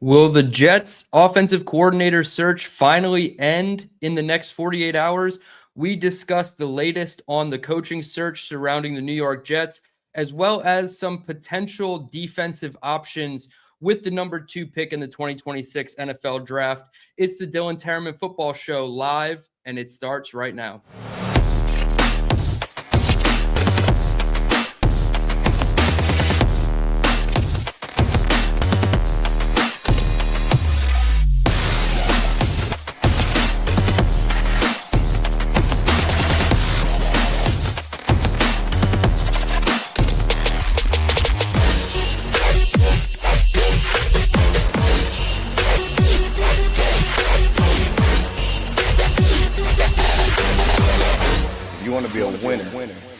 Will the Jets offensive coordinator search finally end in the next 48 hours? We discussed the latest on the coaching search surrounding the New York Jets, as well as some potential defensive options with the number 2 pick in the 2026 NFL Draft. It's the DTereman Football Show live, and it starts right now.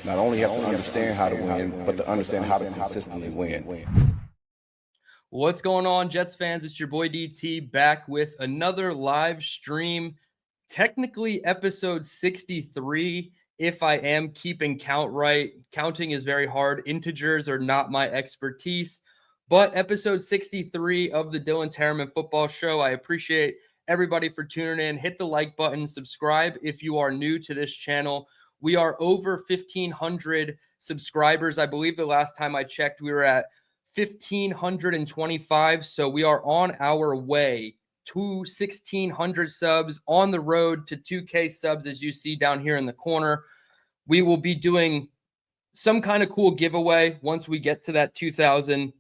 Not only have to understand how to win, but to understand how to consistently win. What's going on, Jets fans? It's your boy DT back with another live stream. Technically, episode 63, if I am keeping count right. Counting is very hard. Integers are not my expertise. But episode 63 of the DTereman Football Show. I appreciate everybody for tuning in. Hit the like button. Subscribe if you are new to this channel. We are over 1,500 subscribers. I believe the last time I checked, we were at 1,525. So we are on our way to 1,600 subs, on the road to 2K subs, as you see down here in the corner. We will be doing some kind of cool giveaway once we get to that 2,000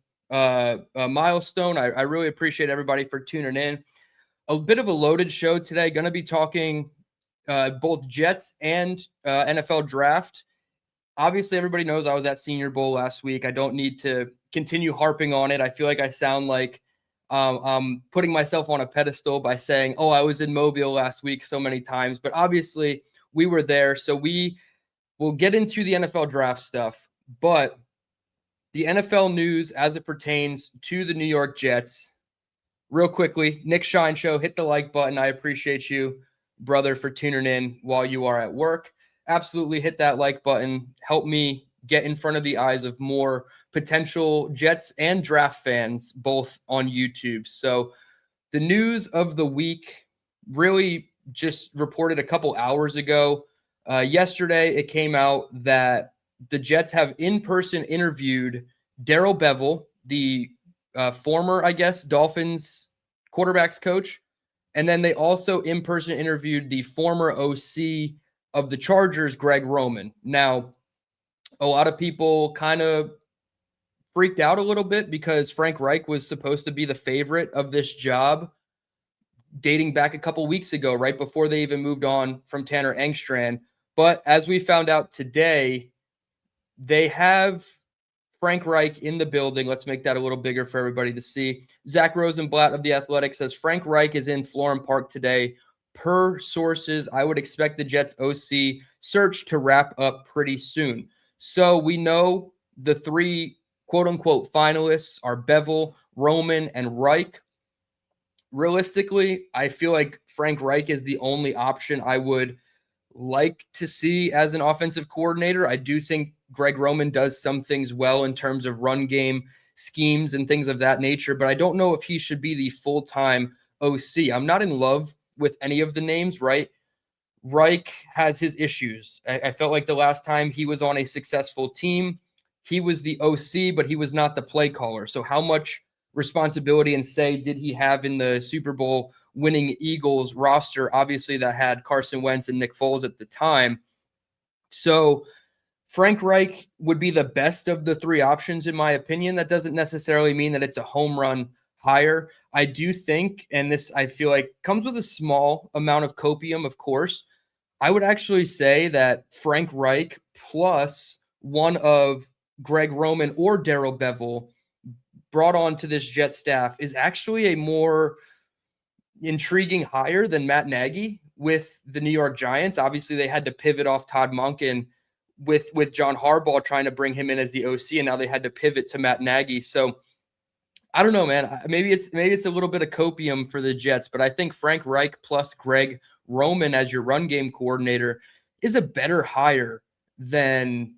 milestone. I really appreciate everybody for tuning in. A bit of a loaded show today. Going to be talking both Jets and NFL Draft. Obviously, everybody knows I was at Senior Bowl last week. I don't need to continue harping on it. I feel like I sound like I'm putting myself on a pedestal by saying, oh, I was in Mobile last week so many times. But obviously, we were there. So we will get into the NFL Draft stuff. But the NFL news as it pertains to the New York Jets, real quickly, Nick Shine Show, hit the like button. I appreciate you, brother, for tuning in while you are at work. Absolutely hit that like button. Help me get in front of the eyes of more potential Jets and draft fans, both on YouTube. So the news of the week really just reported a couple hours ago. Yesterday, it came out that the Jets have in-person interviewed Darrell Bevell, the former, I guess, Dolphins quarterbacks coach. And then they also in-person interviewed the former OC of the Chargers, Greg Roman. Now, a lot of people kind of freaked out a little bit because Frank Reich was supposed to be the favorite of this job dating back a couple weeks ago, right before they even moved on from Tanner Engstrand. But as we found out today, they have Frank Reich in the building. Let's make that a little bigger for everybody to see. Zach Rosenblatt of The Athletic says Frank Reich is in Florham Park today. Per sources, I would expect the Jets OC search to wrap up pretty soon. So we know the three quote-unquote finalists are Bevell, Roman, and Reich. Realistically, I feel like Frank Reich is the only option I would like to see as an offensive coordinator. I do think Greg Roman does some things well in terms of run game schemes and things of that nature, but I don't know if he should be the full-time OC. I'm not in love with any of the names, right? Reich has his issues. I felt like the last time he was on a successful team, he was the OC, but he was not the play caller. So how much responsibility and say did he have in the Super Bowl winning Eagles roster, obviously that had Carson Wentz and Nick Foles at the time? So Frank Reich would be the best of the three options, in my opinion. That doesn't necessarily mean that it's a home run hire. I do think, and this I feel like comes with a small amount of copium, of course, I would actually say that Frank Reich plus one of Greg Roman or Darrell Bevell brought on to this Jet staff is actually a more intriguing hire than Matt Nagy with the New York Giants. Obviously, they had to pivot off Todd Monken with John Harbaugh trying to bring him in as the OC, and now they had to pivot to Matt Nagy. So I don't know, man. Maybe it's a little bit of copium for the Jets, but I think Frank Reich plus Greg Roman as your run game coordinator is a better hire than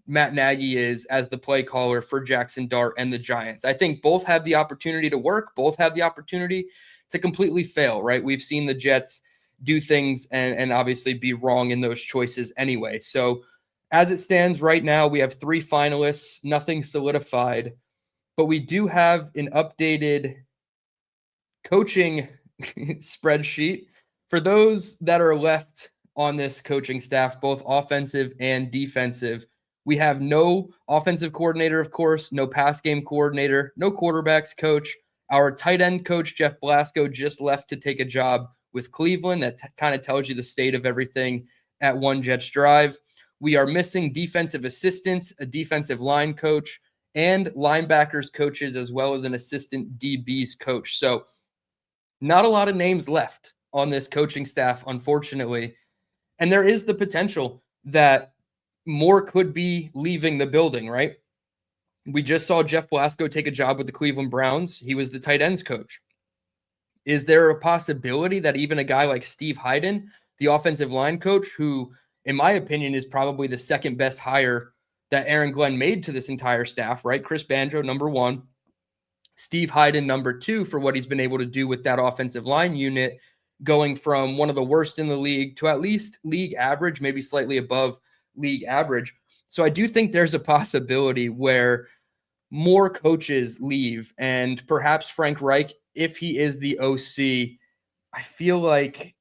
Matt Nagy is as the play caller for Jackson Dart and the Giants. I think both have the opportunity to work. Both have the opportunity to completely fail, right? We've seen the Jets do things and obviously be wrong in those choices anyway. So as it stands right now, we have 3 finalists, nothing solidified, but we do have an updated coaching spreadsheet. For those that are left on this coaching staff, both offensive and defensive, we have no offensive coordinator, of course, no pass game coordinator, no quarterbacks coach. Our tight end coach, Jeff Blasco, just left to take a job with Cleveland. That kind of tells you the state of everything at One Jets Drive. We are missing defensive assistants, a defensive line coach, and linebackers coaches, as well as an assistant DBs coach. So not a lot of names left on this coaching staff, unfortunately. And there is the potential that more could be leaving the building, right? We just saw Jeff Blasco take a job with the Cleveland Browns. He was the tight ends coach. Is there a possibility that even a guy like Steve Hyden, the offensive line coach, who, in my opinion, is probably the second best hire that Aaron Glenn made to this entire staff, right? Chris Banjo, number 1. Steve Hyden, number 2, for what he's been able to do with that offensive line unit, going from one of the worst in the league to at least league average, maybe slightly above league average. So I do think there's a possibility where more coaches leave, and perhaps Frank Reich, if he is the OC, I feel like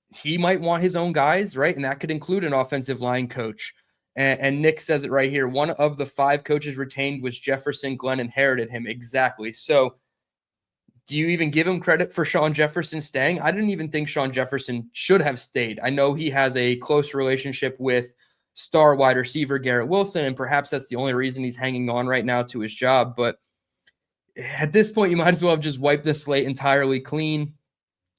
he might want his own guys, right? And that could include an offensive line coach. And Nick says it right here. One of the 5 coaches retained was Jefferson. Glenn inherited him. Exactly. So do you even give him credit for Sean Jefferson staying? I didn't even think Sean Jefferson should have stayed. I know he has a close relationship with star wide receiver Garrett Wilson, and perhaps that's the only reason he's hanging on right now to his job. But at this point, you might as well have just wiped the slate entirely clean.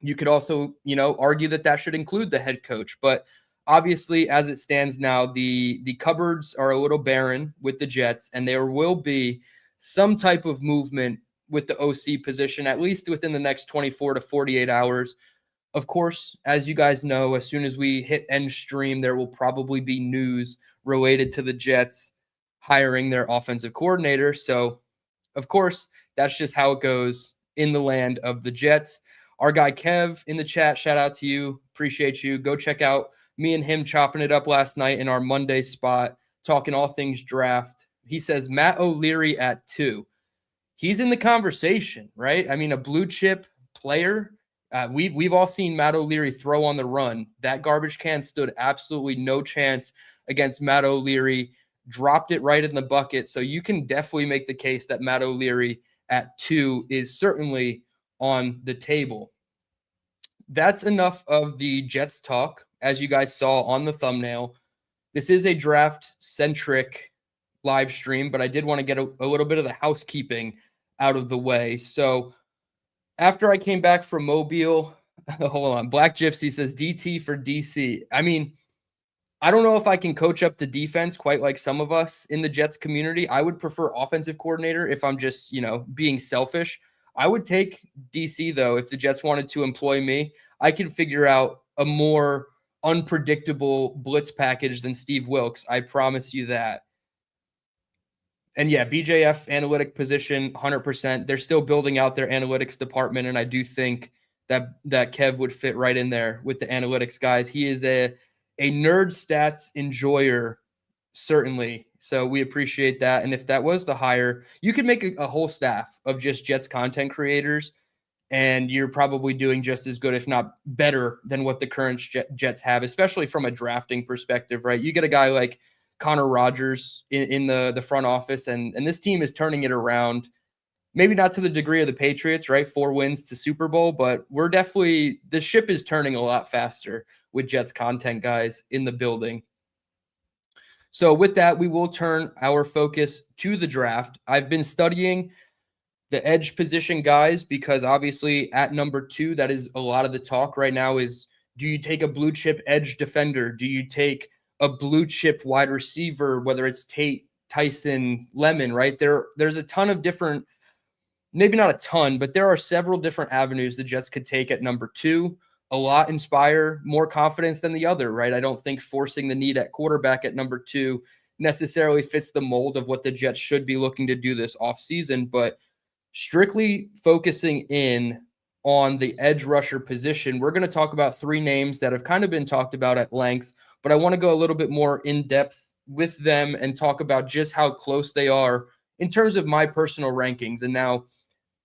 You could also, argue that should include the head coach. But obviously, as it stands now, the cupboards are a little barren with the Jets, and there will be some type of movement with the OC position, at least within the next 24 to 48 hours. Of course, as you guys know, as soon as we hit end stream, there will probably be news related to the Jets hiring their offensive coordinator. So, of course, that's just how it goes in the land of the Jets. Our guy Kev in the chat, shout out to you. Appreciate you. Go check out me and him chopping it up last night in our Monday spot, talking all things draft. He says Matt O'Leary at 2. He's in the conversation, right? I mean, a blue chip player. We've all seen Matt O'Leary throw on the run. That garbage can stood absolutely no chance against Matt O'Leary. Dropped it right in the bucket. So you can definitely make the case that Matt O'Leary at 2 is certainly on the table. That's enough of the Jets talk. As you guys saw on the thumbnail, this is a draft-centric live stream, but I did want to get a little bit of the housekeeping out of the way. So after I came back from Mobile, hold on, Black Gypsy says DT for DC. I mean, I don't know if I can coach up the defense quite like some of us in the Jets community. I would prefer offensive coordinator if I'm just, being selfish. I would take DC, though, if the Jets wanted to employ me. I can figure out a more unpredictable blitz package than Steve Wilks. I promise you that. And yeah, BJF analytic position, 100%. They're still building out their analytics department, and I do think that Kev would fit right in there with the analytics guys. He is a nerd stats enjoyer, certainly. So we appreciate that. And if that was the hire, you could make a whole staff of just Jets content creators, and you're probably doing just as good, if not better, than what the current Jets have, especially from a drafting perspective, right? You get a guy like Connor Rogers in the front office, and this team is turning it around. Maybe not to the degree of the Patriots, right? 4 wins to Super Bowl, but the ship is turning a lot faster with Jets content guys in the building. So with that, we will turn our focus to the draft. I've been studying the edge position guys because obviously at number 2, that is a lot of the talk right now is, do you take a blue chip edge defender? Do you take a blue chip wide receiver, whether it's Tate, Tyson, Lemon, right? There's a ton of different, maybe not a ton, but there are several different avenues the Jets could take at number 2. A lot inspire more confidence than the other, right? I don't think forcing the need at quarterback at number 2 necessarily fits the mold of what the Jets should be looking to do this offseason, but strictly focusing in on the edge rusher position, we're going to talk about 3 names that have kind of been talked about at length, but I want to go a little bit more in depth with them and talk about just how close they are in terms of my personal rankings. And now,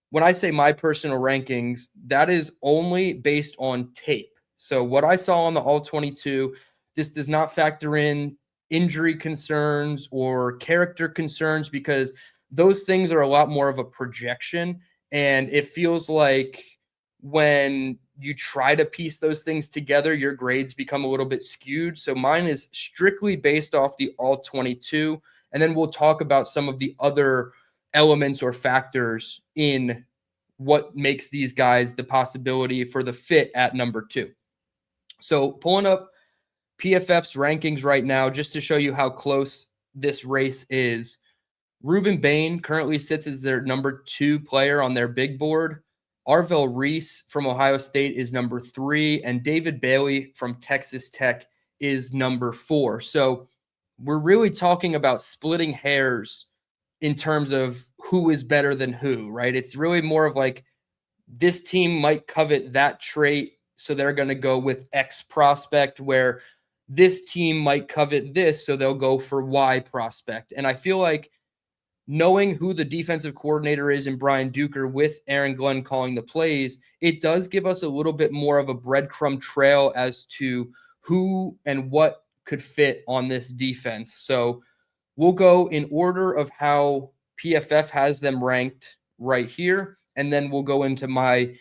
when I say my personal rankings, that is only based on tape. So what I saw on the All 22, this does not factor in injury concerns or character concerns, because those things are a lot more of a projection. And it feels like when you try to piece those things together, your grades become a little bit skewed. So mine is strictly based off the All 22. And then we'll talk about some of the other elements or factors in what makes these guys the possibility for the fit at number 2. So pulling up PFF's rankings right now, just to show you how close this race is. Ruben Bain currently sits as their number 2 player on their big board. Arvell Reese from Ohio State is number 3, and David Bailey from Texas Tech is number 4. So we're really talking about splitting hairs in terms of who is better than who, right? It's really more of like, this team might covet that trait, so they're going to go with X prospect, where this team might covet this, so they'll go for Y prospect. And I feel like knowing who the defensive coordinator is in Brian Duker with Aaron Glenn calling the plays, it does give us a little bit more of a breadcrumb trail as to who and what could fit on this defense. So we'll go in order of how PFF has them ranked right here, and then we'll go into my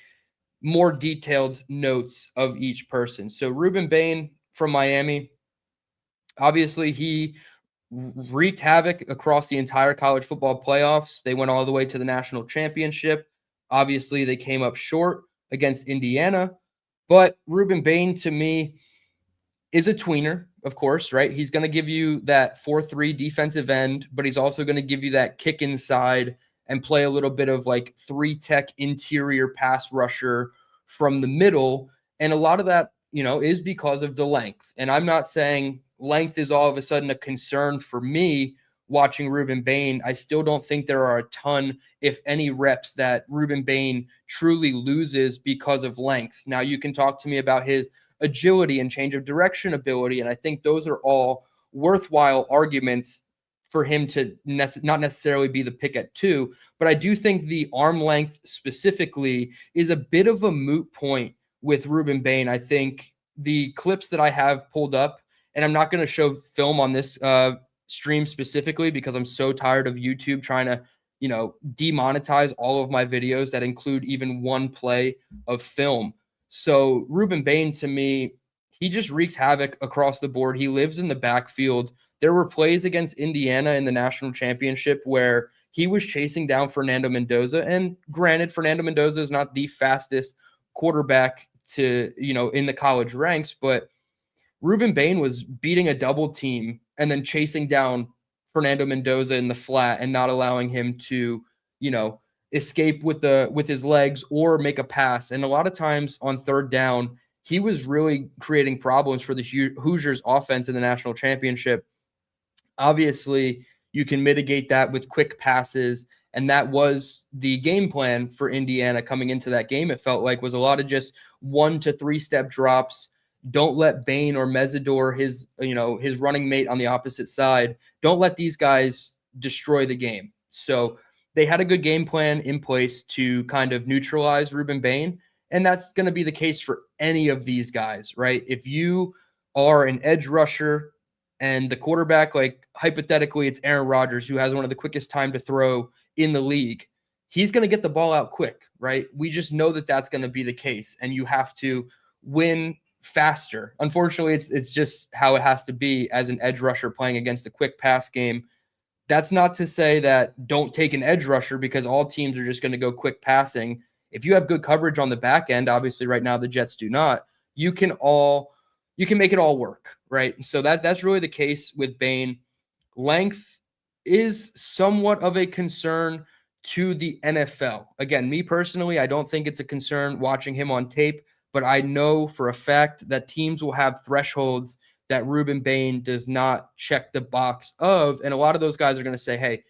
more detailed notes of each person. So Ruben Bain from Miami, obviously he wreaked havoc across the entire college football playoffs. They went all the way to the national championship. Obviously, they came up short against Indiana, but Ruben Bain, to me, is a tweener, of course, right? He's going to give you that 4-3 defensive end, but he's also going to give you that kick inside and play a little bit of like 3-tech interior pass rusher from the middle. And a lot of that, is because of the length. And I'm not saying length is all of a sudden a concern for me watching Ruben Bain. I still don't think there are a ton, if any, reps that Ruben Bain truly loses because of length. Now, you can talk to me about his agility and change of direction ability, and I think those are all worthwhile arguments for him to not necessarily be the pick at 2. But I do think the arm length specifically is a bit of a moot point with Ruben Bain. I think the clips that I have pulled up, and I'm not going to show film on this stream specifically because I'm so tired of YouTube trying to, demonetize all of my videos that include even one play of film. So Ruben Bain, to me, he just wreaks havoc across the board. He lives in the backfield. There were plays against Indiana in the national championship where he was chasing down Fernando Mendoza. And granted, Fernando Mendoza is not the fastest quarterback to, in the college ranks, but Ruben Bain was beating a double team and then chasing down Fernando Mendoza in the flat and not allowing him to, escape with his legs or make a pass. And a lot of times on third down, he was really creating problems for the Hoosiers offense in the national championship. Obviously, you can mitigate that with quick passes, and that was the game plan for Indiana coming into that game. It felt like was a lot of just 1 to 3 step drops. Don't let Bain or Mesidor, his running mate on the opposite side, don't let these guys destroy the game. So they had a good game plan in place to kind of neutralize Ruben Bain, and that's going to be the case for any of these guys, right? If you are an edge rusher and the quarterback, like hypothetically, it's Aaron Rodgers, who has one of the quickest time to throw in the league, he's going to get the ball out quick, right? We just know that that's going to be the case, and you have to win faster. Unfortunately, it's just how it has to be as an edge rusher playing against a quick pass game. That's not to say that don't take an edge rusher, because all teams are just going to go quick passing. If you have good coverage on the back end, obviously right now the Jets do not, you can make it all work, right? So that's really the case with Bain. Length is somewhat of a concern to the NFL. Again, me personally, I don't think it's a concern watching him on tape, but I know for a fact that teams will have thresholds that Ruben Bain does not check the box of. And a lot of those guys are going to say, hey,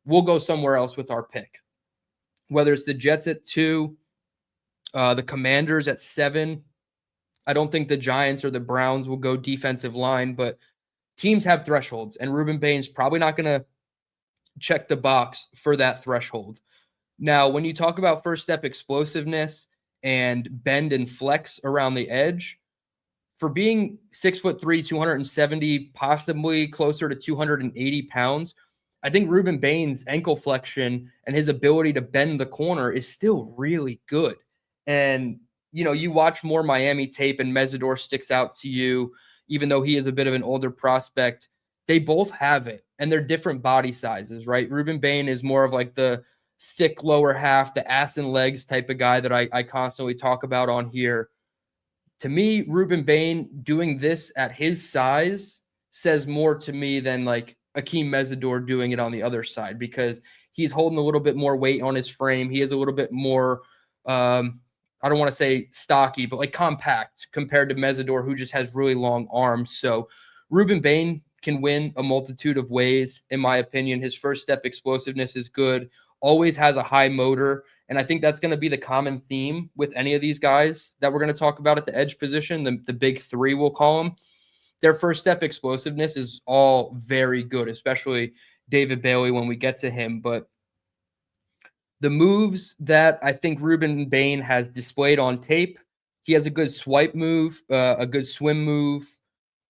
we'll go somewhere else with our pick. Whether it's the Jets at 2, the Commanders at 7. I don't think the Giants or the Browns will go defensive line, but teams have thresholds, and Ruben Bain's probably not going to check the box for that threshold. Now, when you talk about first step explosiveness and bend and flex around the edge, for being 6'3", 270, possibly closer to 280 pounds, I think Ruben Bain's ankle flexion and his ability to bend the corner is still really good. And, you know, you watch more Miami tape and Mesidor sticks out to you, even though he is a bit of an older prospect. They both have it, and they're different body sizes, right? Ruben Bain is more of like the thick lower half, the ass and legs type of guy that I constantly talk about on here. To me, Ruben Bain doing this at his size says more to me than like Akeem Mesidor doing it on the other side, because he's holding a little bit more weight on his frame. He is a little bit more, I don't want to say stocky, but like compact compared to Mesidor, who just has really long arms. So Ruben Bain can win a multitude of ways, in my opinion. His first step explosiveness is good, always has a high motor. And I think that's going to be the common theme with any of these guys that we're going to talk about at the edge position, the big three, we'll call them. Their first step explosiveness is all very good, especially David Bailey when we get to him. But the moves that I think Ruben Bain has displayed on tape, he has a good swipe move, a good swim move.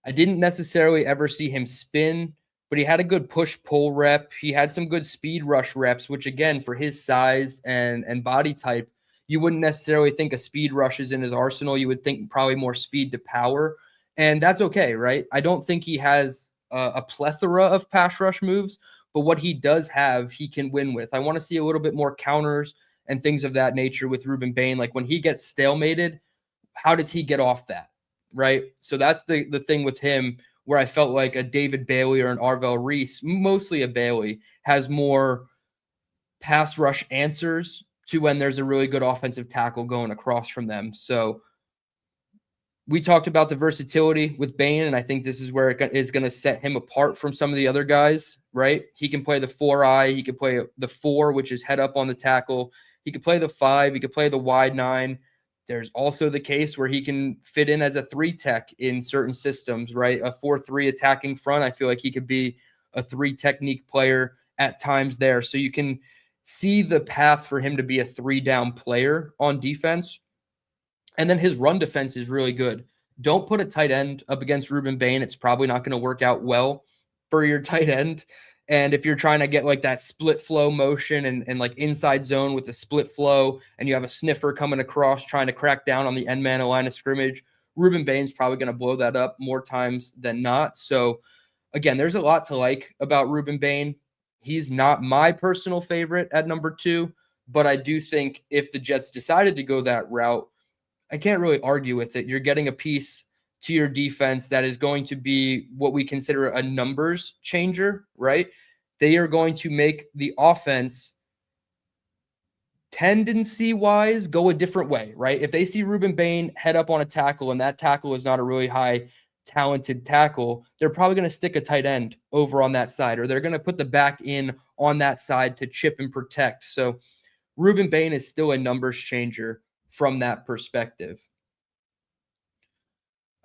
I didn't necessarily ever see him spin, but he had a good push-pull rep. He had some good speed rush reps, which, again, for his size and body type, you wouldn't necessarily think a speed rush is in his arsenal. You would think probably more speed to power, and that's okay, right? I don't think he has a plethora of pass rush moves, but what he does have, he can win with. I want to see a little bit more counters and things of that nature with Ruben Bain. Like when he gets stalemated, how does he get off that, right? So that's the thing with him, where I felt like a David Bailey or an Arvell Reese, mostly a Bailey, has more pass rush answers to when there's a really good offensive tackle going across from them. So we talked about the versatility with Bain, and I think this is where it is going to set him apart from some of the other guys, right? He can play the 4-eye. He can play the 4, which is head up on the tackle. He could play the 5. He could play the wide 9. There's also the case where he can fit in as a 3 tech in certain systems, right? A 4-3 attacking front. I feel like he could be a 3 technique player at times there. So you can see the path for him to be a 3-down player on defense. And then his run defense is really good. Don't put a tight end up against Ruben Bain. It's probably not going to work out well for your tight end. And if you're trying to get like that split flow motion and like inside zone with a split flow, and you have a sniffer coming across trying to crack down on the end man line of scrimmage, Ruben Bain's probably going to blow that up more times than not. So again, there's a lot to like about Ruben Bain. He's not my personal favorite at number 2, but I do think if the Jets decided to go that route, I can't really argue with it. You're getting a piece to your defense that is going to be what we consider a numbers changer, right? They are going to make the offense tendency-wise go a different way, right? If they see Ruben Bain head up on a tackle and that tackle is not a really high talented tackle, they're probably going to stick a tight end over on that side, or they're going to put the back in on that side to chip and protect. So Ruben Bain is still a numbers changer from that perspective.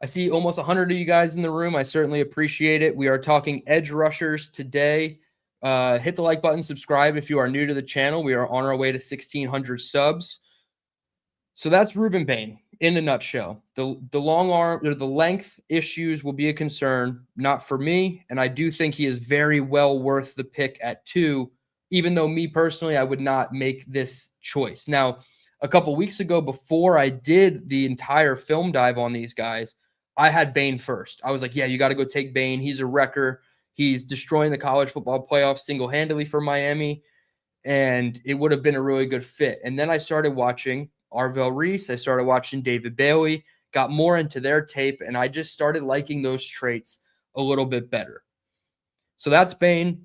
I see almost 100 of you guys in the room. I certainly appreciate it. We are talking edge rushers today. Hit the like button, subscribe if you are new to the channel. We are on our way to 1,600 subs. So that's Ruben Bain in a nutshell. The long arm or the length issues will be a concern, not for me. And I do think he is very well worth the pick at 2, even though me personally, I would not make this choice. Now, a couple weeks ago, before I did the entire film dive on these guys, I had Bain first. I was like, yeah, you got to go take Bain. He's a wrecker. He's destroying the college football playoff single-handedly for Miami, and it would have been a really good fit. And then I started watching Arvell Reese. I started watching David Bailey, got more into their tape, and I just started liking those traits a little bit better. So that's Bain.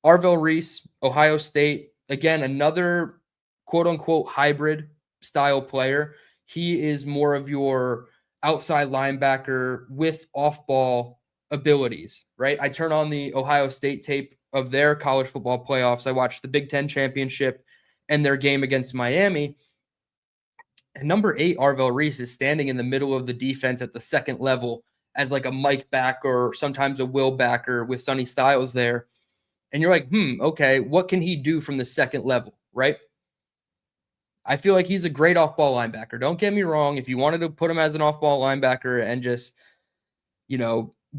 Arvell Reese, Ohio State. Again, another quote-unquote hybrid style player. He is more of your outside linebacker with off-ball abilities, right? I turn on the Ohio State tape of their college football playoffs. I watched the Big Ten championship and their game against Miami. And number 8, Arvell Reese, is standing in the middle of the defense at the second level as like a Mike back or sometimes a Will backer with Sonny Styles there. And you're like, okay, what can he do from the second level, right? I feel like he's a great off-ball linebacker. Don't get me wrong. If you wanted to put him as an off-ball linebacker and just,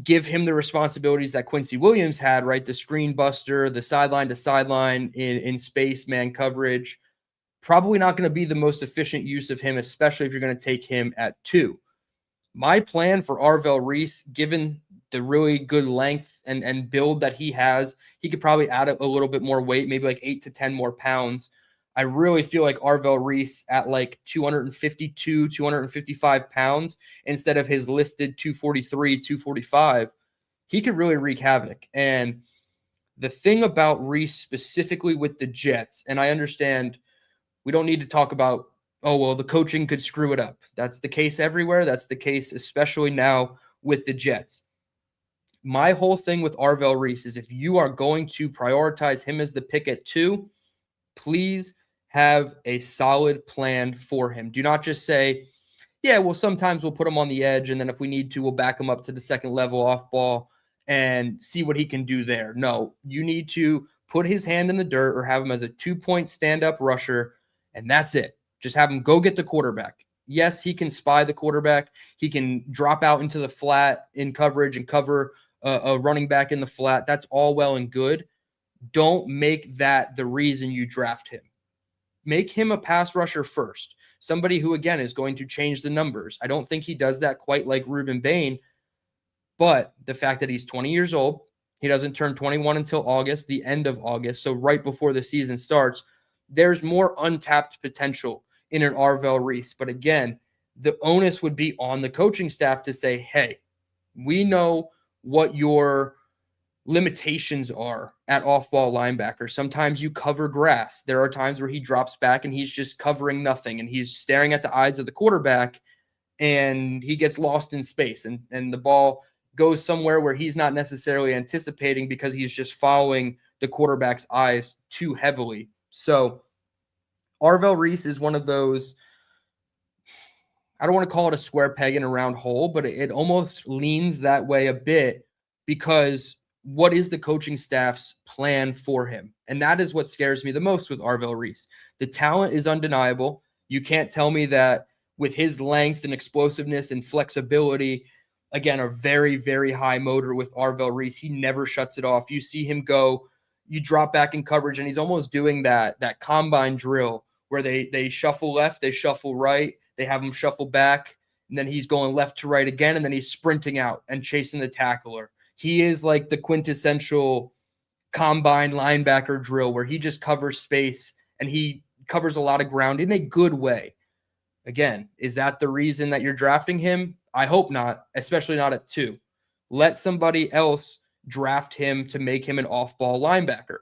give him the responsibilities that Quincy Williams had, right? The screen buster, the sideline to sideline in space, man coverage, probably not going to be the most efficient use of him, especially if you're going to take him at 2. My plan for Arvell Reese, given the really good length and build that he has, he could probably add a little bit more weight, maybe like 8 to 10 more pounds. I really feel like Arvell Reese at like 252, 255 pounds instead of his listed 243, 245, he could really wreak havoc. And the thing about Reese specifically with the Jets, and I understand we don't need to talk about, the coaching could screw it up. That's the case everywhere. That's the case especially now with the Jets. My whole thing with Arvell Reese is if you are going to prioritize him as the pick at 2, please have a solid plan for him. Do not just say, sometimes we'll put him on the edge, and then if we need to, we'll back him up to the second level off ball and see what he can do there. No, you need to put his hand in the dirt or have him as a 2-point stand-up rusher, and that's it. Just have him go get the quarterback. Yes, he can spy the quarterback. He can drop out into the flat in coverage and cover a running back in the flat. That's all well and good. Don't make that the reason you draft him. Make him a pass rusher first. Somebody who, again, is going to change the numbers. I don't think he does that quite like Ruben Bain, but the fact that he's 20 years old, he doesn't turn 21 until August, the end of August, so right before the season starts, there's more untapped potential in an Arvell Reese. But again, the onus would be on the coaching staff to say, hey, we know what your limitations are at off-ball linebacker. Sometimes you cover grass. There are times where he drops back and he's just covering nothing and he's staring at the eyes of the quarterback and he gets lost in space and the ball goes somewhere where he's not necessarily anticipating because he's just following the quarterback's eyes too heavily. So Arvell Reese is one of those, I don't want to call it a square peg in a round hole, but it almost leans that way a bit because what is the coaching staff's plan for him? And that is what scares me the most with Arvell Reese. The talent is undeniable. You can't tell me that with his length and explosiveness and flexibility, again, a very, very high motor with Arvell Reese. He never shuts it off. You see him go, you drop back in coverage, and he's almost doing that combine drill where they shuffle left, they shuffle right, they have him shuffle back, and then he's going left to right again, and then he's sprinting out and chasing the tackler. He is like the quintessential combine linebacker drill where he just covers space and he covers a lot of ground in a good way. Again, is that the reason that you're drafting him? I hope not, especially not at 2. Let somebody else draft him to make him an off-ball linebacker.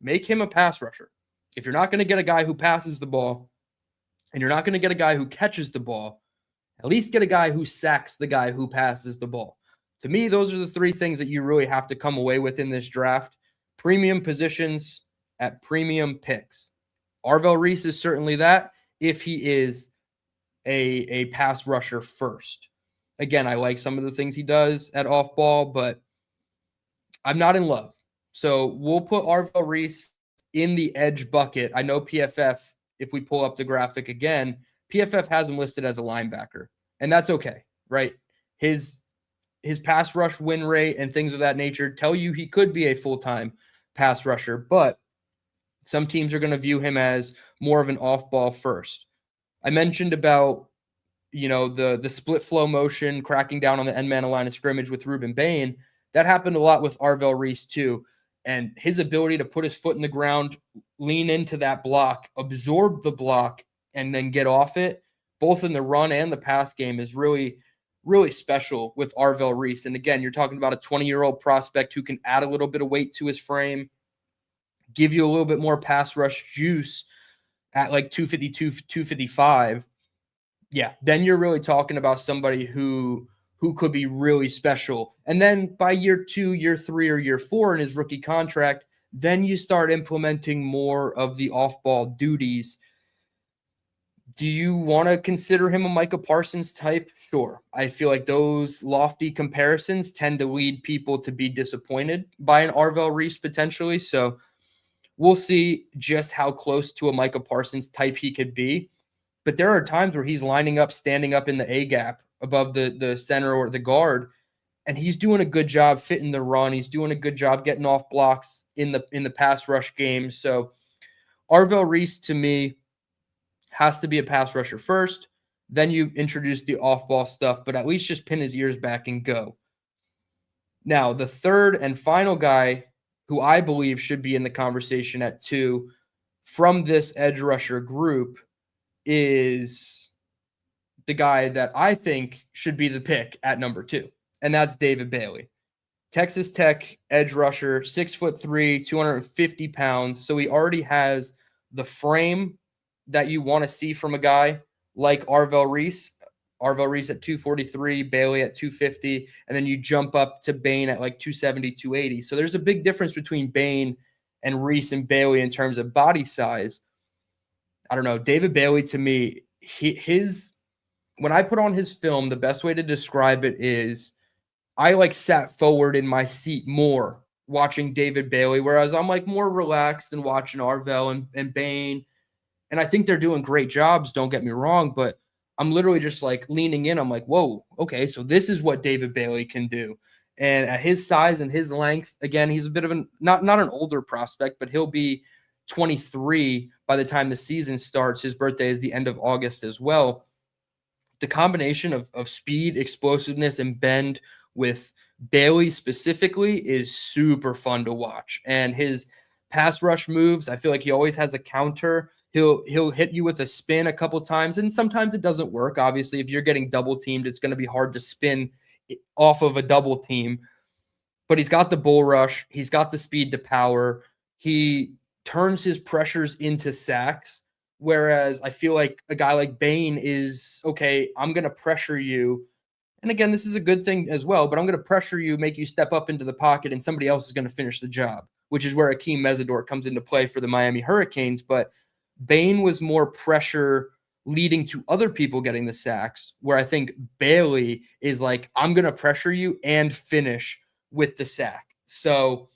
Make him a pass rusher. If you're not going to get a guy who passes the ball and you're not going to get a guy who catches the ball, at least get a guy who sacks the guy who passes the ball. To me, those are the 3 things that you really have to come away with in this draft. Premium positions at premium picks. Arvell Reese is certainly that if he is a pass rusher first. Again, I like some of the things he does at off ball, but I'm not in love. So we'll put Arvell Reese in the edge bucket. I know PFF, if we pull up the graphic again, PFF has him listed as a linebacker, and that's okay, right? His pass rush win rate and things of that nature tell you he could be a full-time pass rusher, but some teams are going to view him as more of an off-ball first. I mentioned about, the split flow motion, cracking down on the end man line of scrimmage with Ruben Bain. That happened a lot with Arvell Reese too. And his ability to put his foot in the ground, lean into that block, absorb the block, and then get off it, both in the run and the pass game, is really, really special with Arvell Reese. And again, you're talking about a 20-year-old prospect who can add a little bit of weight to his frame, give you a little bit more pass rush juice at like 252, 255. yeah, then you're really talking about somebody who could be really special. And then by year 2, year 3, or year 4 in his rookie contract, then you start implementing more of the off-ball duties. Do you want to consider him a Micah Parsons type? Sure. I feel like those lofty comparisons tend to lead people to be disappointed by an Arvell Reese potentially. So we'll see just how close to a Micah Parsons type he could be. But there are times where he's lining up, standing up in the A gap above the center or the guard, and he's doing a good job fitting the run. He's doing a good job getting off blocks in the pass rush game. So Arvell Reese to me has to be a pass rusher first. Then you introduce the off-ball stuff, but at least just pin his ears back and go. Now, the third and final guy who I believe should be in the conversation at 2 from this edge rusher group is the guy that I think should be the pick at number 2, and that's David Bailey. Texas Tech edge rusher, 6'3", 250 pounds. So he already has the frame that you want to see from a guy like Arvell Reese. Arvell Reese at 243, Bailey at 250, and then you jump up to Bain at like 270, 280. So there's a big difference between Bain and Reese and Bailey in terms of body size. I don't know. David Bailey, to me, when I put on his film, the best way to describe it is I like sat forward in my seat more watching David Bailey, whereas I'm like more relaxed and watching Arvell and Bain. And I think they're doing great jobs, don't get me wrong, but I'm literally just like leaning in. I'm like, whoa, okay, so this is what David Bailey can do. And at his size and his length, again, he's a bit of not an older prospect, but he'll be 23 by the time the season starts. His birthday is the end of August as well. The combination of speed, explosiveness, and bend with Bailey specifically is super fun to watch. And his pass rush moves, I feel like he always has a counter. He'll hit you with a spin a couple times, and sometimes it doesn't work. Obviously, if you're getting double teamed, it's going to be hard to spin off of a double team. But he's got the bull rush. He's got the speed to power. He turns his pressures into sacks. Whereas I feel like a guy like Bain is, okay, I'm going to pressure you. And again, this is a good thing as well, but I'm going to pressure you, make you step up into the pocket, and somebody else is going to finish the job, which is where Akeem Mesidor comes into play for the Miami Hurricanes. But Bain was more pressure leading to other people getting the sacks, where I think Bailey is like, I'm going to pressure you and finish with the sack. So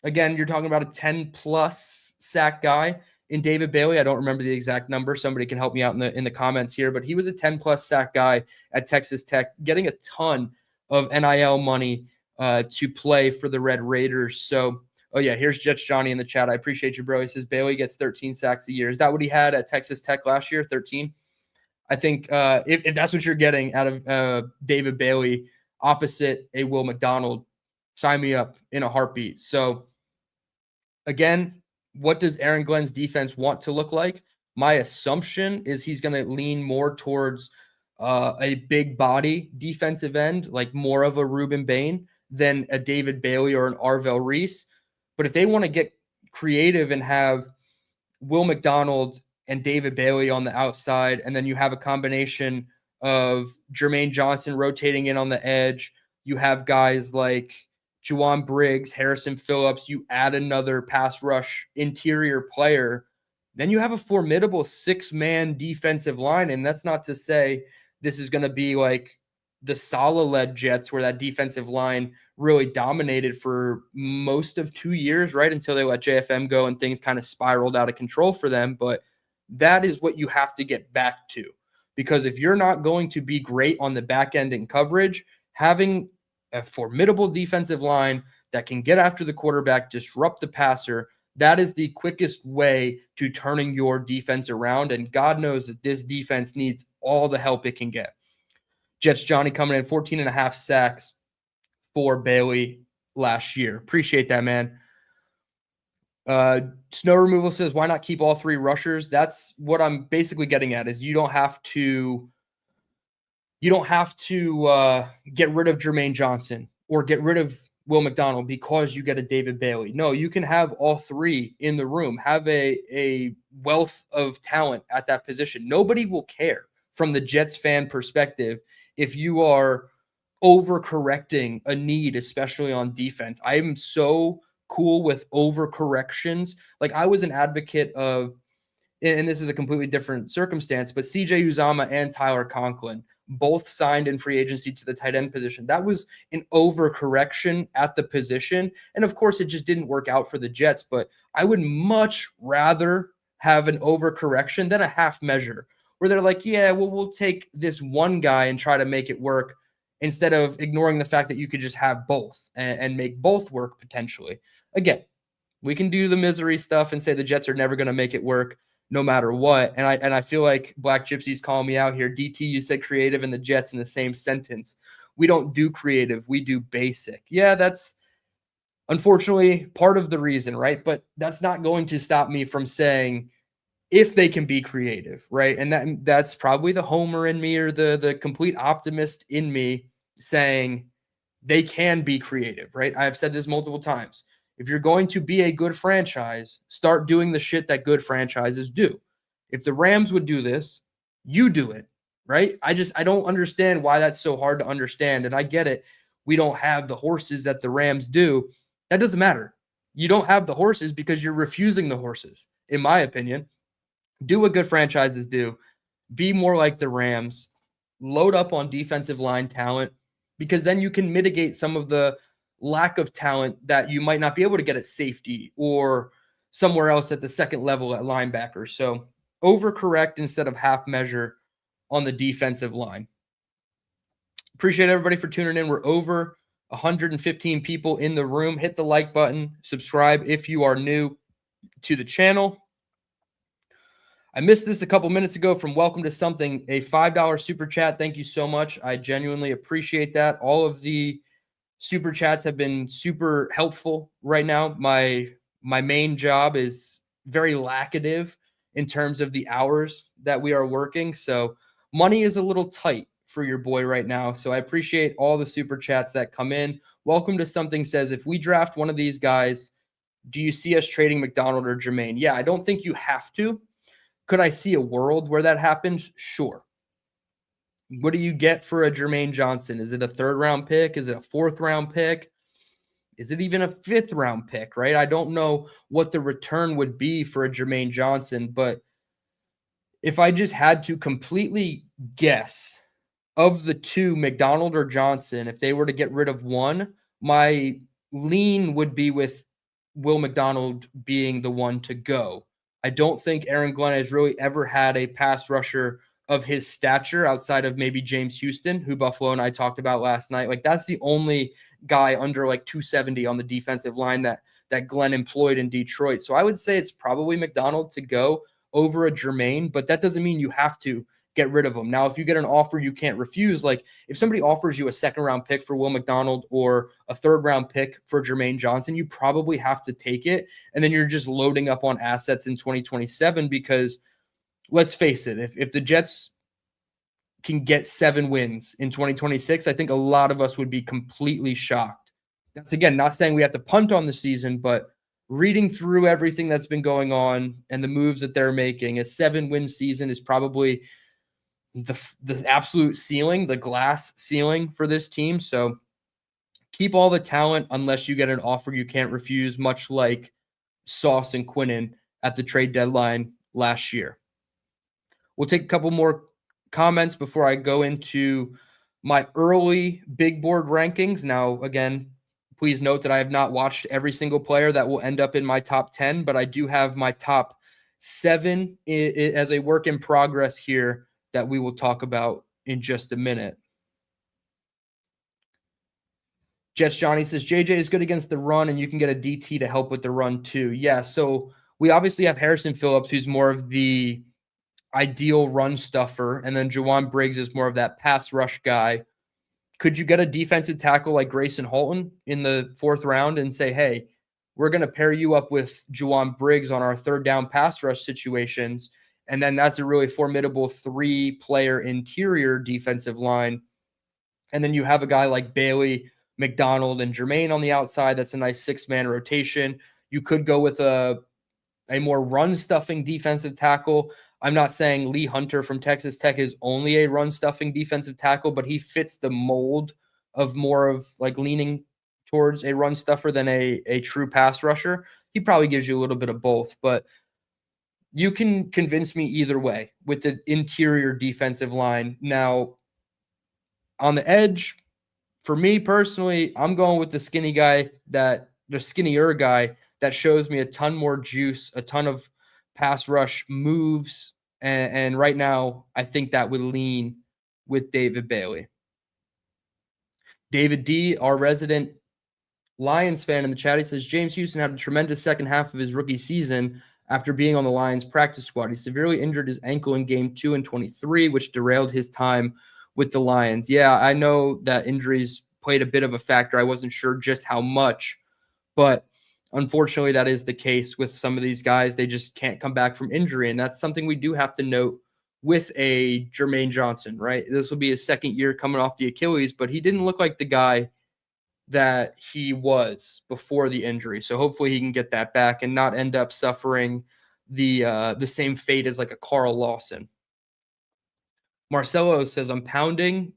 again, you're talking about a 10-plus sack guy in David Bailey. I don't remember the exact number. Somebody can help me out in the comments here, but he was a 10-plus sack guy at Texas Tech, getting a ton of NIL money to play for the Red Raiders. So, oh yeah, here's Jets Johnny in the chat. I appreciate you, bro. He says Bailey gets 13 sacks a year. Is that what he had at Texas Tech last year, 13? I think if that's what you're getting out of David Bailey opposite a Will McDonald, sign me up in a heartbeat. So, again, what does Aaron Glenn's defense want to look like? My assumption is he's going to lean more towards a big body defensive end, like more of a Ruben Bain than a David Bailey or an Arvell Reese. But if they want to get creative and have Will McDonald and David Bailey on the outside, and then you have a combination of Jermaine Johnson rotating in on the edge, you have guys like Juwan Briggs, Harrison Phillips, you add another pass rush interior player, then you have a formidable 6-man defensive line. And that's not to say this is going to be like the Saleh-led Jets, where that defensive line really dominated for most of 2 years, right, until they let JFM go and things kind of spiraled out of control for them. But that is what you have to get back to, because if you're not going to be great on the back end in coverage, having a formidable defensive line that can get after the quarterback, disrupt the passer, that is the quickest way to turning your defense around. And God knows that this defense needs all the help it can get. Jets Johnny coming in 14.5 sacks for Bailey last year. Appreciate that, man. Snow Removal says, why not keep all 3 rushers? That's what I'm basically getting at, is you don't have to get rid of Jermaine Johnson or get rid of Will McDonald because you get a David Bailey. No, you can have all 3 in the room, have a wealth of talent at that position. Nobody will care from the Jets fan perspective, if you are overcorrecting a need, especially on defense. I am so cool with overcorrections. Like, I was an advocate of, and this is a completely different circumstance, but CJ Uzama and Tyler Conklin both signed in free agency to the tight end position. That was an overcorrection at the position. And of course, it just didn't work out for the Jets, but I would much rather have an overcorrection than a half measure where they're like, yeah, well, we'll take this one guy and try to make it work, instead of ignoring the fact that you could just have both and make both work potentially. Again, we can do the misery stuff and say the Jets are never going to make it work no matter what. And I feel like Black Gypsy's calling me out here. DT, you said creative and the Jets in the same sentence. We don't do creative. We do basic. Yeah, that's unfortunately part of the reason, right? But that's not going to stop me from saying if they can be creative, right? And that's probably the homer in me, or the complete optimist in me, saying they can be creative, right? I've said this multiple times. If you're going to be a good franchise, start doing the shit that good franchises do. If the Rams would do this, you do it, right? I don't understand why that's so hard to understand. And I get it. We don't have the horses that the Rams do. That doesn't matter. You don't have the horses because you're refusing the horses, in my opinion. Do what good franchises do. Be more like the Rams. Load up on defensive line talent, because then you can mitigate some of the lack of talent that you might not be able to get at safety or somewhere else at the second level at linebacker. So overcorrect instead of half measure on the defensive line. Appreciate everybody for tuning in. We're over 115 people in the room. Hit the like button. Subscribe if you are new to the channel. I missed this a couple minutes ago from Welcome to Something, a $5 super chat. Thank you so much. I genuinely appreciate that. All of the super chats have been super helpful right now. My main job is very lackadaisical in terms of the hours that we are working. So money is a little tight for your boy right now. So I appreciate all the super chats that come in. Welcome to Something says, if we draft one of these guys, do you see us trading McDonald or Jermaine? Yeah, I don't think you have to. Could I see a world where that happens? Sure. What do you get for a Jermaine Johnson? Is it a 3rd round pick? Is it a 4th round pick? Is it even a 5th round pick, right? I don't know what the return would be for a Jermaine Johnson, but if I just had to completely guess, of the two, McDonald or Johnson, if they were to get rid of one, my lean would be with Will McDonald being the one to go. I don't think Aaron Glenn has really ever had a pass rusher of his stature outside of maybe James Houston, who Buffalo and I talked about last night. Like, that's the only guy under like 270 on the defensive line that Glenn employed in Detroit. So I would say it's probably McDonald to go over a Jermaine, but that doesn't mean you have to get rid of him. Now, if you get an offer you can't refuse, like if somebody offers you a 2nd round pick for Will McDonald or a 3rd round pick for Jermaine Johnson, you probably have to take it. And then you're just loading up on assets in 2027, because let's face it, if the Jets can get 7 wins in 2026, I think a lot of us would be completely shocked. That's, again, not saying we have to punt on the season, but reading through everything that's been going on and the moves that they're making, a 7-win season is probably the absolute ceiling, the glass ceiling for this team. So keep all the talent unless you get an offer you can't refuse, much like Sauce and Quinnen at the trade deadline last year. We'll take a couple more comments before I go into my early big board rankings. Now, again, please note that I have not watched every single player that will end up in my top 10, but I do have my top 7 as a work in progress here that we will talk about in just a minute. Jets Johnny says, JJ is good against the run, and you can get a DT to help with the run too. Yeah, so we obviously have Harrison Phillips, who's more of the ideal run stuffer, and then Juwan Briggs is more of that pass rush guy. Could you get a defensive tackle like Grayson Halton in the 4th round and say, hey, we're going to pair you up with Juwan Briggs on our 3rd down pass rush situations, and then that's a really formidable 3-player interior defensive line. And then you have a guy like Bailey, McDonald, and Jermaine on the outside. That's a nice 6-man rotation. You could go with a more run-stuffing defensive tackle. I'm not saying Lee Hunter from Texas Tech is only a run-stuffing defensive tackle, but he fits the mold of more of like leaning towards a run stuffer than a true pass rusher. He probably gives you a little bit of both, but you can convince me either way with the interior defensive line. Now, on the edge, for me personally, I'm going with the skinnier guy that shows me a ton more juice, a ton of pass rush moves. And right now, I think that would lean with David Bailey. David D., our resident Lions fan in the chat, he says, James Houston had a tremendous second half of his rookie season after being on the Lions practice squad. He severely injured his ankle in game 2 in 23, which derailed his time with the Lions. Yeah, I know that injuries played a bit of a factor. I wasn't sure just how much, but unfortunately that is the case with some of these guys. They just can't come back from injury, and that's something we do have to note with a Jermaine Johnson, right? This will be his second year coming off the Achilles, but he didn't look like the guy that he was before the injury. So hopefully he can get that back and not end up suffering the same fate as like a Carl Lawson. Marcelo says, I'm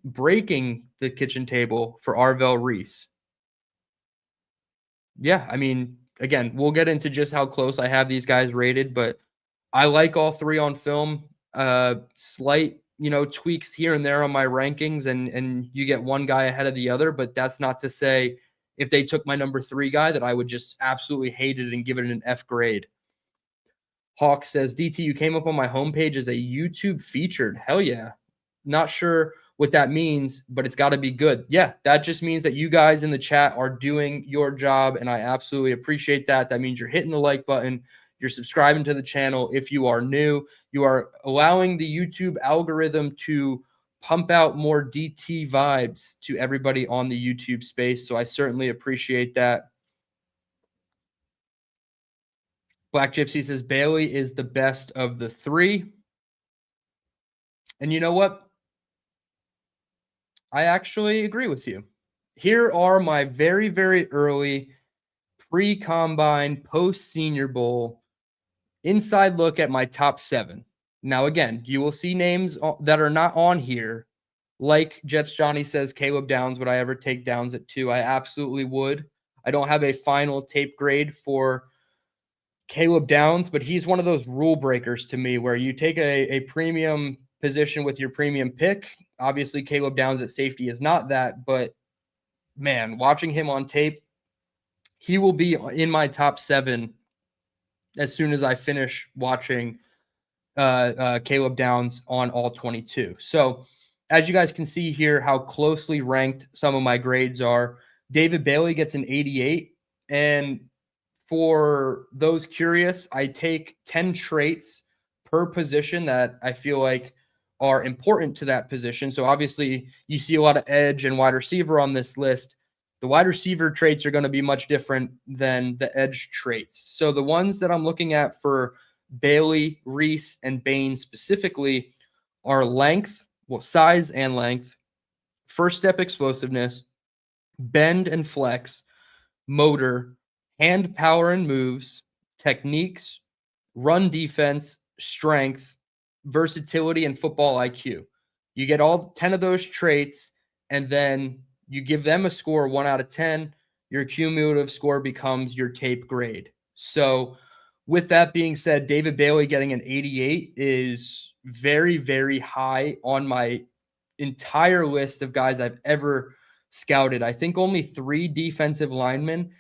breaking the kitchen table for Arvell Reese. Yeah, I mean, again, we'll get into just how close I have these guys rated, but I like all three on film. Slight, tweaks here and there on my rankings, and you get one guy ahead of the other, but that's not to say if they took my number 3 guy that I would just absolutely hate it and give it an F grade. Hawk says, DT, you came up on my homepage as a YouTube featured. Hell yeah. Not sure what that means, but it's got to be good. Yeah, that just means that you guys in the chat are doing your job, and I absolutely appreciate that. That means you're hitting the like button. You're subscribing to the channel. If you are new, you are allowing the YouTube algorithm to pump out more DT vibes to everybody on the YouTube space. So I certainly appreciate that. Black Gypsy says Bailey is the best of the 3. And you know what? I actually agree with you. Here are my very, very early pre-combine, post-Senior Bowl inside look at my top 7. Now, again, you will see names that are not on here. Like Jets Johnny says, Caleb Downs, would I ever take Downs at 2? I absolutely would. I don't have a final tape grade for Caleb Downs, but he's one of those rule breakers to me where you take a premium position with your premium pick. Obviously, Caleb Downs at safety is not that, but man, watching him on tape, he will be in my top 7 as soon as I finish watching Caleb Downs on all 22. So as you guys can see here, how closely ranked some of my grades are. David Bailey gets an 88. And for those curious, I take 10 traits per position that I feel like are important to that position. So obviously you see a lot of edge and wide receiver on this list. The wide receiver traits are going to be much different than the edge traits. So the ones that I'm looking at for Bailey, Reese, and Bain specifically are length, size and length, first step explosiveness, bend and flex, motor, hand power and moves, techniques, run defense, strength, versatility, and football IQ. You get all 10 of those traits, and then you give them a score 1 out of 10. Your cumulative score becomes your tape grade. So with that being said, David Bailey getting an 88 is very, very high on my entire list of guys I've ever scouted. I think only 3 defensive linemen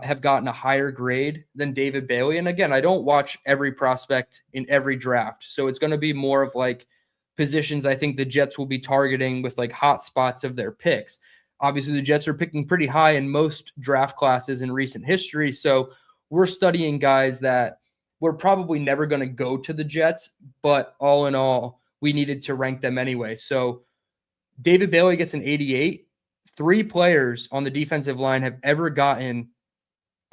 have gotten a higher grade than David Bailey. And again, I don't watch every prospect in every draft. So it's going to be more of like positions I think the Jets will be targeting with like hot spots of their picks. Obviously, the Jets are picking pretty high in most draft classes in recent history. So we're studying guys that we're probably never going to go to the Jets, but all in all, we needed to rank them anyway. So David Bailey gets an 88. 3 players on the defensive line have ever gotten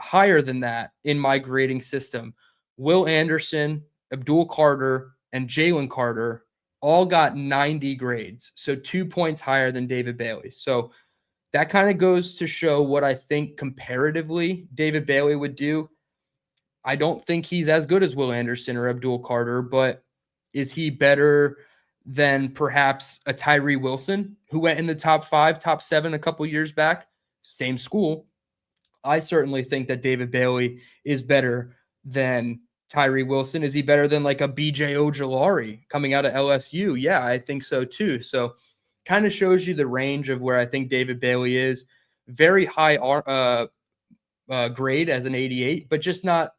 higher than that in my grading system. Will Anderson, Abdul Carter, and Jalen Carter all got 90 grades. So 2 points higher than David Bailey. So that kind of goes to show what I think comparatively David Bailey would do. I don't think he's as good as Will Anderson or Abdul Carter, but Is he better than perhaps a Tyree Wilson, who went in the top 5, top 7 a couple years back? Same school. I certainly think that David Bailey is better than Tyree Wilson. Is he better than like a BJ Ojolari coming out of LSU? Yeah, I think so too. So kind of shows you the range of where I think David Bailey is. Very high grade as an 88, but just not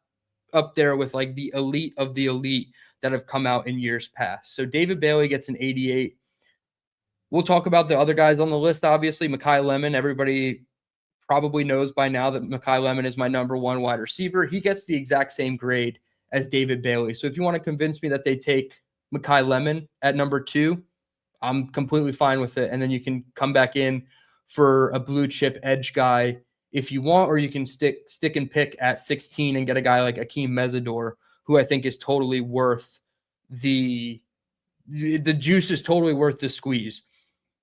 up there with like the elite of the elite that have come out in years past. So David Bailey gets an 88. We'll talk about the other guys on the list. Obviously, Makai Lemon, everybody probably knows by now that Makai Lemon is my number 1 wide receiver. He gets the exact same grade as David Bailey. So if you want to convince me that they take Makai Lemon at number 2, I'm completely fine with it. And then you can come back in for a blue chip edge guy if you want, or you can stick and pick at 16 and get a guy like Akeem Mesidor, who I think is totally worth the juice is totally worth the squeeze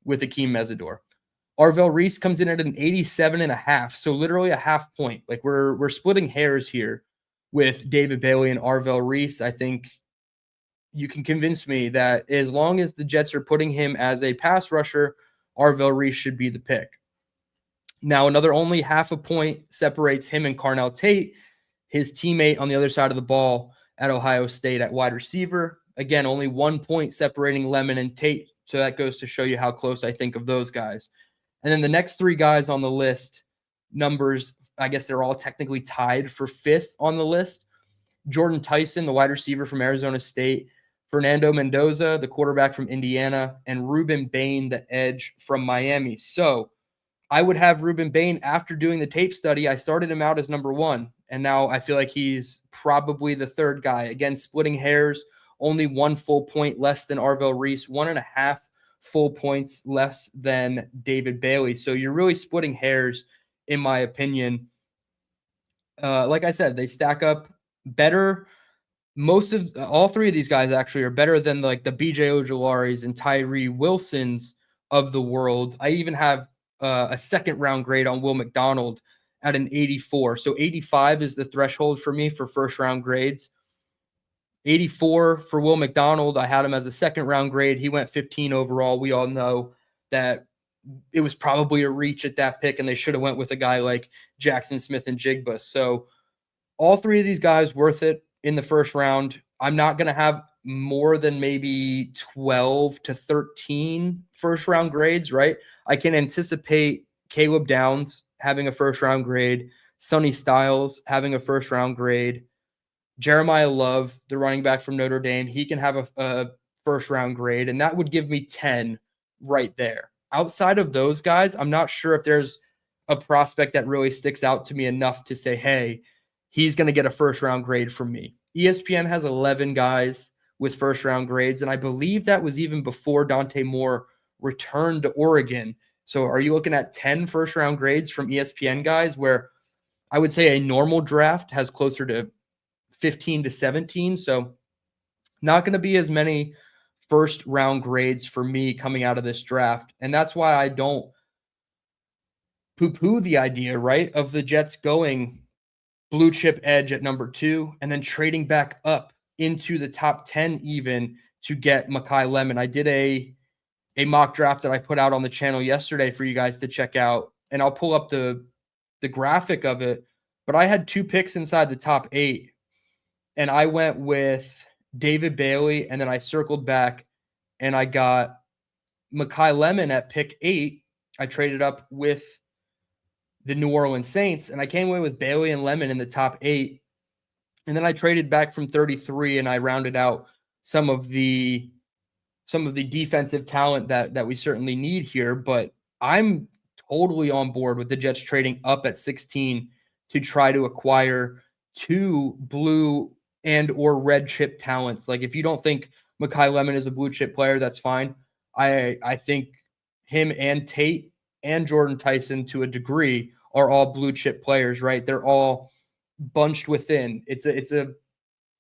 with Akeem Mesidor. Arvell Reese comes in at an 87.5, so literally a half point. Like we're splitting hairs here with David Bailey and Arvell Reese. I think you can convince me that as long as the Jets are putting him as a pass rusher, Arvell Reese should be the pick. Now, another only half a point separates him and Carnell Tate, his teammate on the other side of the ball at Ohio State at wide receiver. Again, only 1 point separating Lemon and Tate, so that goes to show you how close I think of those guys. And then the next 3 guys on the list, numbers, I guess they're all technically tied for 5th on the list. Jordan Tyson, the wide receiver from Arizona State, Fernando Mendoza, the quarterback from Indiana, and Ruben Bain, the edge from Miami. So I would have Ruben Bain after doing the tape study. I started him out as number 1, and now I feel like he's probably the 3rd guy. Again, splitting hairs, only 1 full point less than Arvell Reese, 1.5 full points less than David Bailey. So you're really splitting hairs, in my opinion. Like I said, they stack up better. Most of all 3 of these guys actually are better than like the BJ Ojolaris and Tyree Wilsons of the world. I even have a 2nd round grade on Will McDonald at an 84. So 85 is the threshold for me for 1st round grades. 84 for Will McDonald. I had him as a 2nd round grade. He went 15 overall. We all know that it was probably a reach at that pick, and they should have went with a guy like Jackson Smith and Jigba. So all 3 of these guys worth it in the 1st round. I'm not going to have more than maybe 12 to 13 1st round grades, right? I can anticipate Caleb Downs having a 1st round grade, Sonny Styles having a 1st round grade, Jeremiah Love, the running back from Notre Dame, he can have a 1st round grade, and that would give me 10 right there. Outside of those guys, I'm not sure if there's a prospect that really sticks out to me enough to say, hey, he's going to get a 1st round grade from me. ESPN has 11 guys with 1st round grades, and I believe that was even before Dante Moore returned to Oregon. So are you looking at 10 1st round grades from ESPN guys, where I would say a normal draft has closer to 15 to 17? So not going to be as many 1st round grades for me coming out of this draft. And that's why I don't poo-poo the idea, right, of the Jets going blue chip edge at number 2 and then trading back up into the top 10 even to get Makai Lemon. I did a mock draft that I put out on the channel yesterday for you guys to check out, and I'll pull up the graphic of it. But I had 2 picks inside the top 8, and I went with David Bailey, and then I circled back and I got Makai Lemon at pick 8. I traded up with the New Orleans Saints, and I came away with Bailey and Lemon in the top 8. And then I traded back from 33, and I rounded out some of the defensive talent that we certainly need here. But I'm totally on board with the Jets trading up at 16 to try to acquire 2 blue and or red chip talents. Like, if you don't think Makai Lemon is a blue chip player, that's fine. I think him and Tate and Jordan Tyson, to a degree, are all blue chip players, right? They're all bunched within. It's a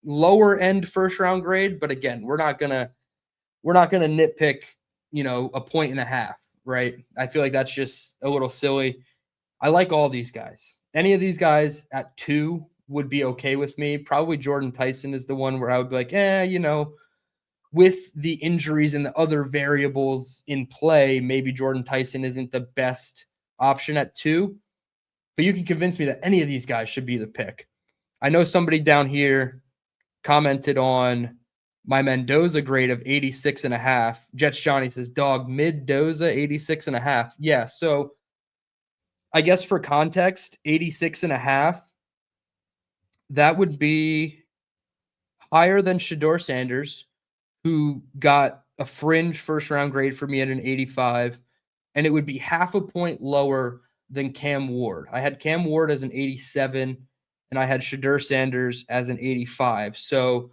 lower end 1st round grade, but again, we're not gonna nitpick, a point and a half, right? I feel like that's just a little silly. I like all these guys. Any of these guys at 2 would be okay with me. Probably Jordan Tyson is the one where I would be like, with the injuries and the other variables in play, maybe Jordan Tyson isn't the best option at 2. But you can convince me that any of these guys should be the pick. I know somebody down here commented on my Mendoza grade of 86.5. Jets Johnny says, dog, Mendoza 86.5. Yeah, so I guess for context, 86.5, that would be higher than Shedeur Sanders, who got a fringe first-round grade for me at an 85, and it would be half a point lower than Cam Ward. I had Cam Ward as an 87, and I had Shedeur Sanders as an 85. So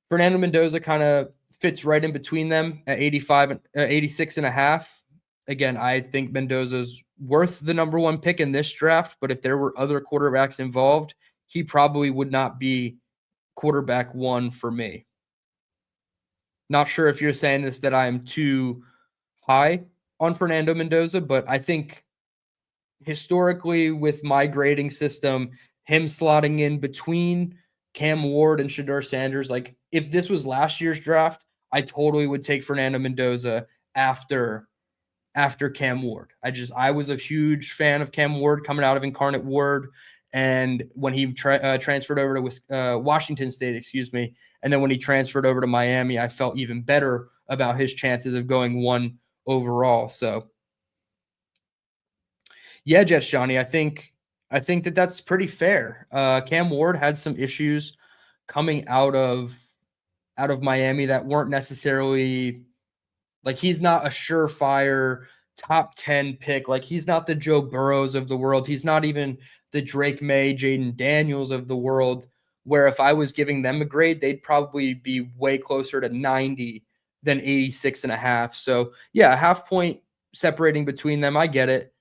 Fernando Mendoza kind of fits right in between them at 86.5. Again, I think Mendoza's worth the number 1 pick in this draft, but if there were other quarterbacks involved, he probably would not be quarterback 1 for me. Not sure if you're saying this that I am too high on Fernando Mendoza, but I think historically with my grading system, him slotting in between Cam Ward and Shedeur Sanders, like if this was last year's draft, I totally would take Fernando Mendoza after Cam Ward. I was a huge fan of Cam Ward coming out of Incarnate Word, and when he transferred over to Washington State, and then when he transferred over to Miami, I felt even better about his chances of going 1 overall. So, yeah, Jets Johnny, I think that that's pretty fair. Cam Ward had some issues coming out of Miami that weren't necessarily like he's not a surefire top 10 pick. Like he's not the Joe Burrows of the world. He's not even the Drake May, Jaden Daniels of the world, where if I was giving them a grade, they'd probably be way closer to 90 than 86.5. So yeah, a half point separating between them. I get it.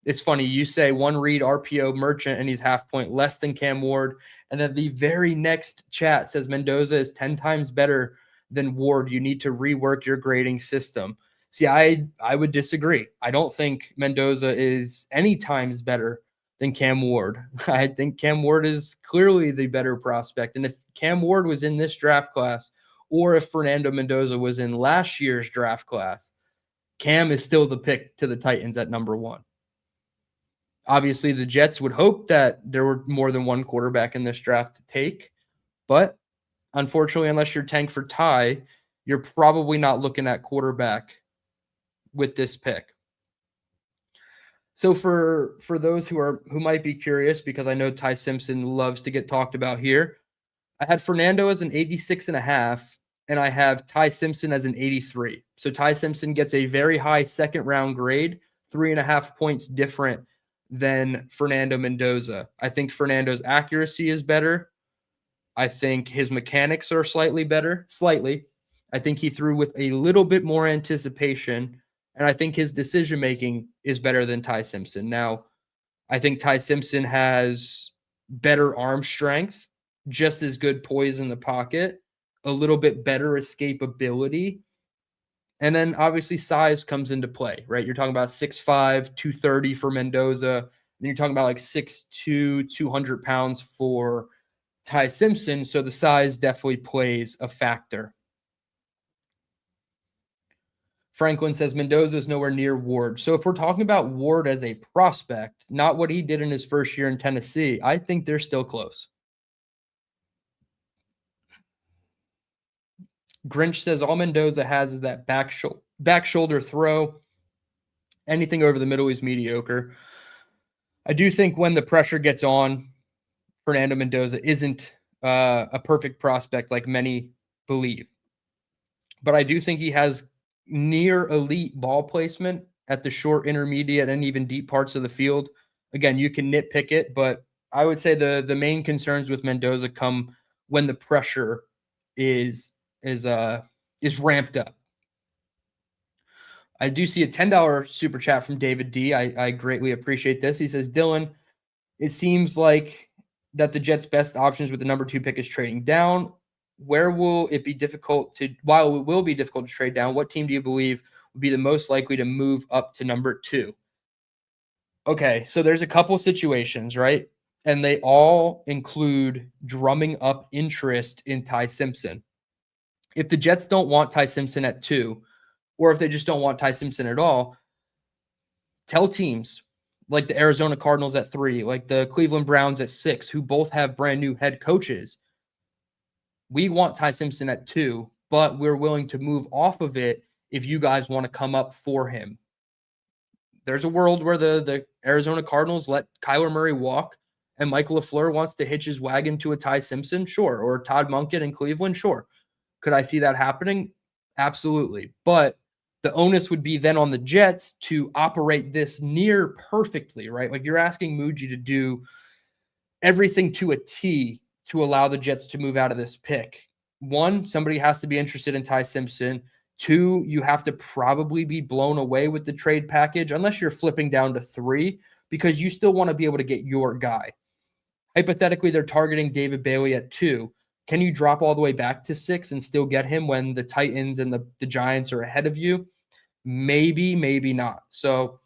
It's funny. You say one read RPO Merchant and he's half point less than Cam Ward. And then the very next chat says Mendoza is 10 times better than Ward. You need to rework your grading system. See, I would disagree. I don't think Mendoza is any times better than Cam Ward. I think Cam Ward is clearly the better prospect. And if Cam Ward was in this draft class, or if Fernando Mendoza was in last year's draft class, Cam is still the pick to the Titans at number 1. Obviously, the Jets would hope that there were more than one quarterback in this draft to take. But unfortunately, unless you're tank for Ty, you're probably not looking at quarterback with this pick. So for those who might be curious, because I know Ty Simpson loves to get talked about here, I had Fernando as an 86.5, and I have Ty Simpson as an 83. So Ty Simpson gets a very high second round grade, 3.5 points different than Fernando Mendoza. I think Fernando's accuracy is better. I think his mechanics are slightly better. I think he threw with a little bit more anticipation, and I think his decision-making is better than Ty Simpson. Now, I think Ty Simpson has better arm strength, just as good poise in the pocket, a little bit better escapability, and then obviously size comes into play, right? You're talking about 6'5", 230 for Mendoza, and you're talking about like 6'2", 200 pounds for Ty Simpson, so the size definitely plays a factor. Franklin says Mendoza is nowhere near Ward. So if we're talking about Ward as a prospect, not what he did in his first year in Tennessee, I think they're still close. Grinch says all Mendoza has is that back shoulder throw. Anything over the middle is mediocre. I do think when the pressure gets on, Fernando Mendoza isn't a perfect prospect like many believe. But I do think he has near elite ball placement at the short, intermediate, and even deep parts of the field. Again, you can nitpick it, but I would say the main concerns with Mendoza come when the pressure is ramped up. I do see a $10 super chat from David D. I greatly appreciate this. He says, Dylan, it seems like that the Jets' best options with the number 2 pick is trading down. While it will be difficult to trade down, what team do you believe would be the most likely to move up to number 2? Okay, so there's a couple situations, right? And they all include drumming up interest in Ty Simpson. If the Jets don't want Ty Simpson at 2, or if they just don't want Ty Simpson at all, tell teams like the Arizona Cardinals at 3, like the Cleveland Browns at 6, who both have brand new head coaches. We want Ty Simpson at 2, but we're willing to move off of it if you guys want to come up for him. There's a world where the Arizona Cardinals let Kyler Murray walk and Michael LaFleur wants to hitch his wagon to a Ty Simpson, sure. Or Todd Monken in Cleveland, sure. Could I see that happening? Absolutely. But the onus would be then on the Jets to operate this near perfectly, right? Like you're asking Muji to do everything to a T to allow the Jets to move out of this pick. 1, somebody has to be interested in Ty Simpson. 2, you have to probably be blown away with the trade package, unless you're flipping down to 3, because you still want to be able to get your guy. Hypothetically, they're targeting David Bailey at 2. Can you drop all the way back to 6 and still get him when the Titans and the Giants are ahead of you? Maybe, maybe not. So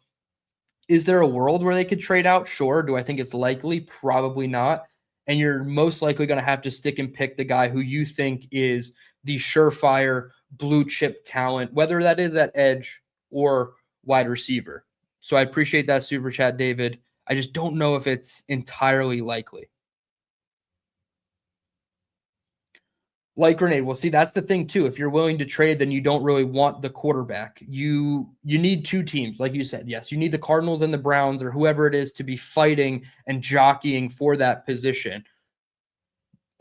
is there a world where they could trade out? Sure. Do I think it's likely? Probably not. And you're most likely going to have to stick and pick the guy who you think is the surefire blue chip talent, whether that is at edge or wide receiver. So I appreciate that super chat, David. I just don't know if it's entirely likely. Like Grenade, well, see, that's the thing too. If you're willing to trade, then you don't really want the quarterback. You need 2 teams, like you said. Yes, you need the Cardinals and the Browns or whoever it is to be fighting and jockeying for that position.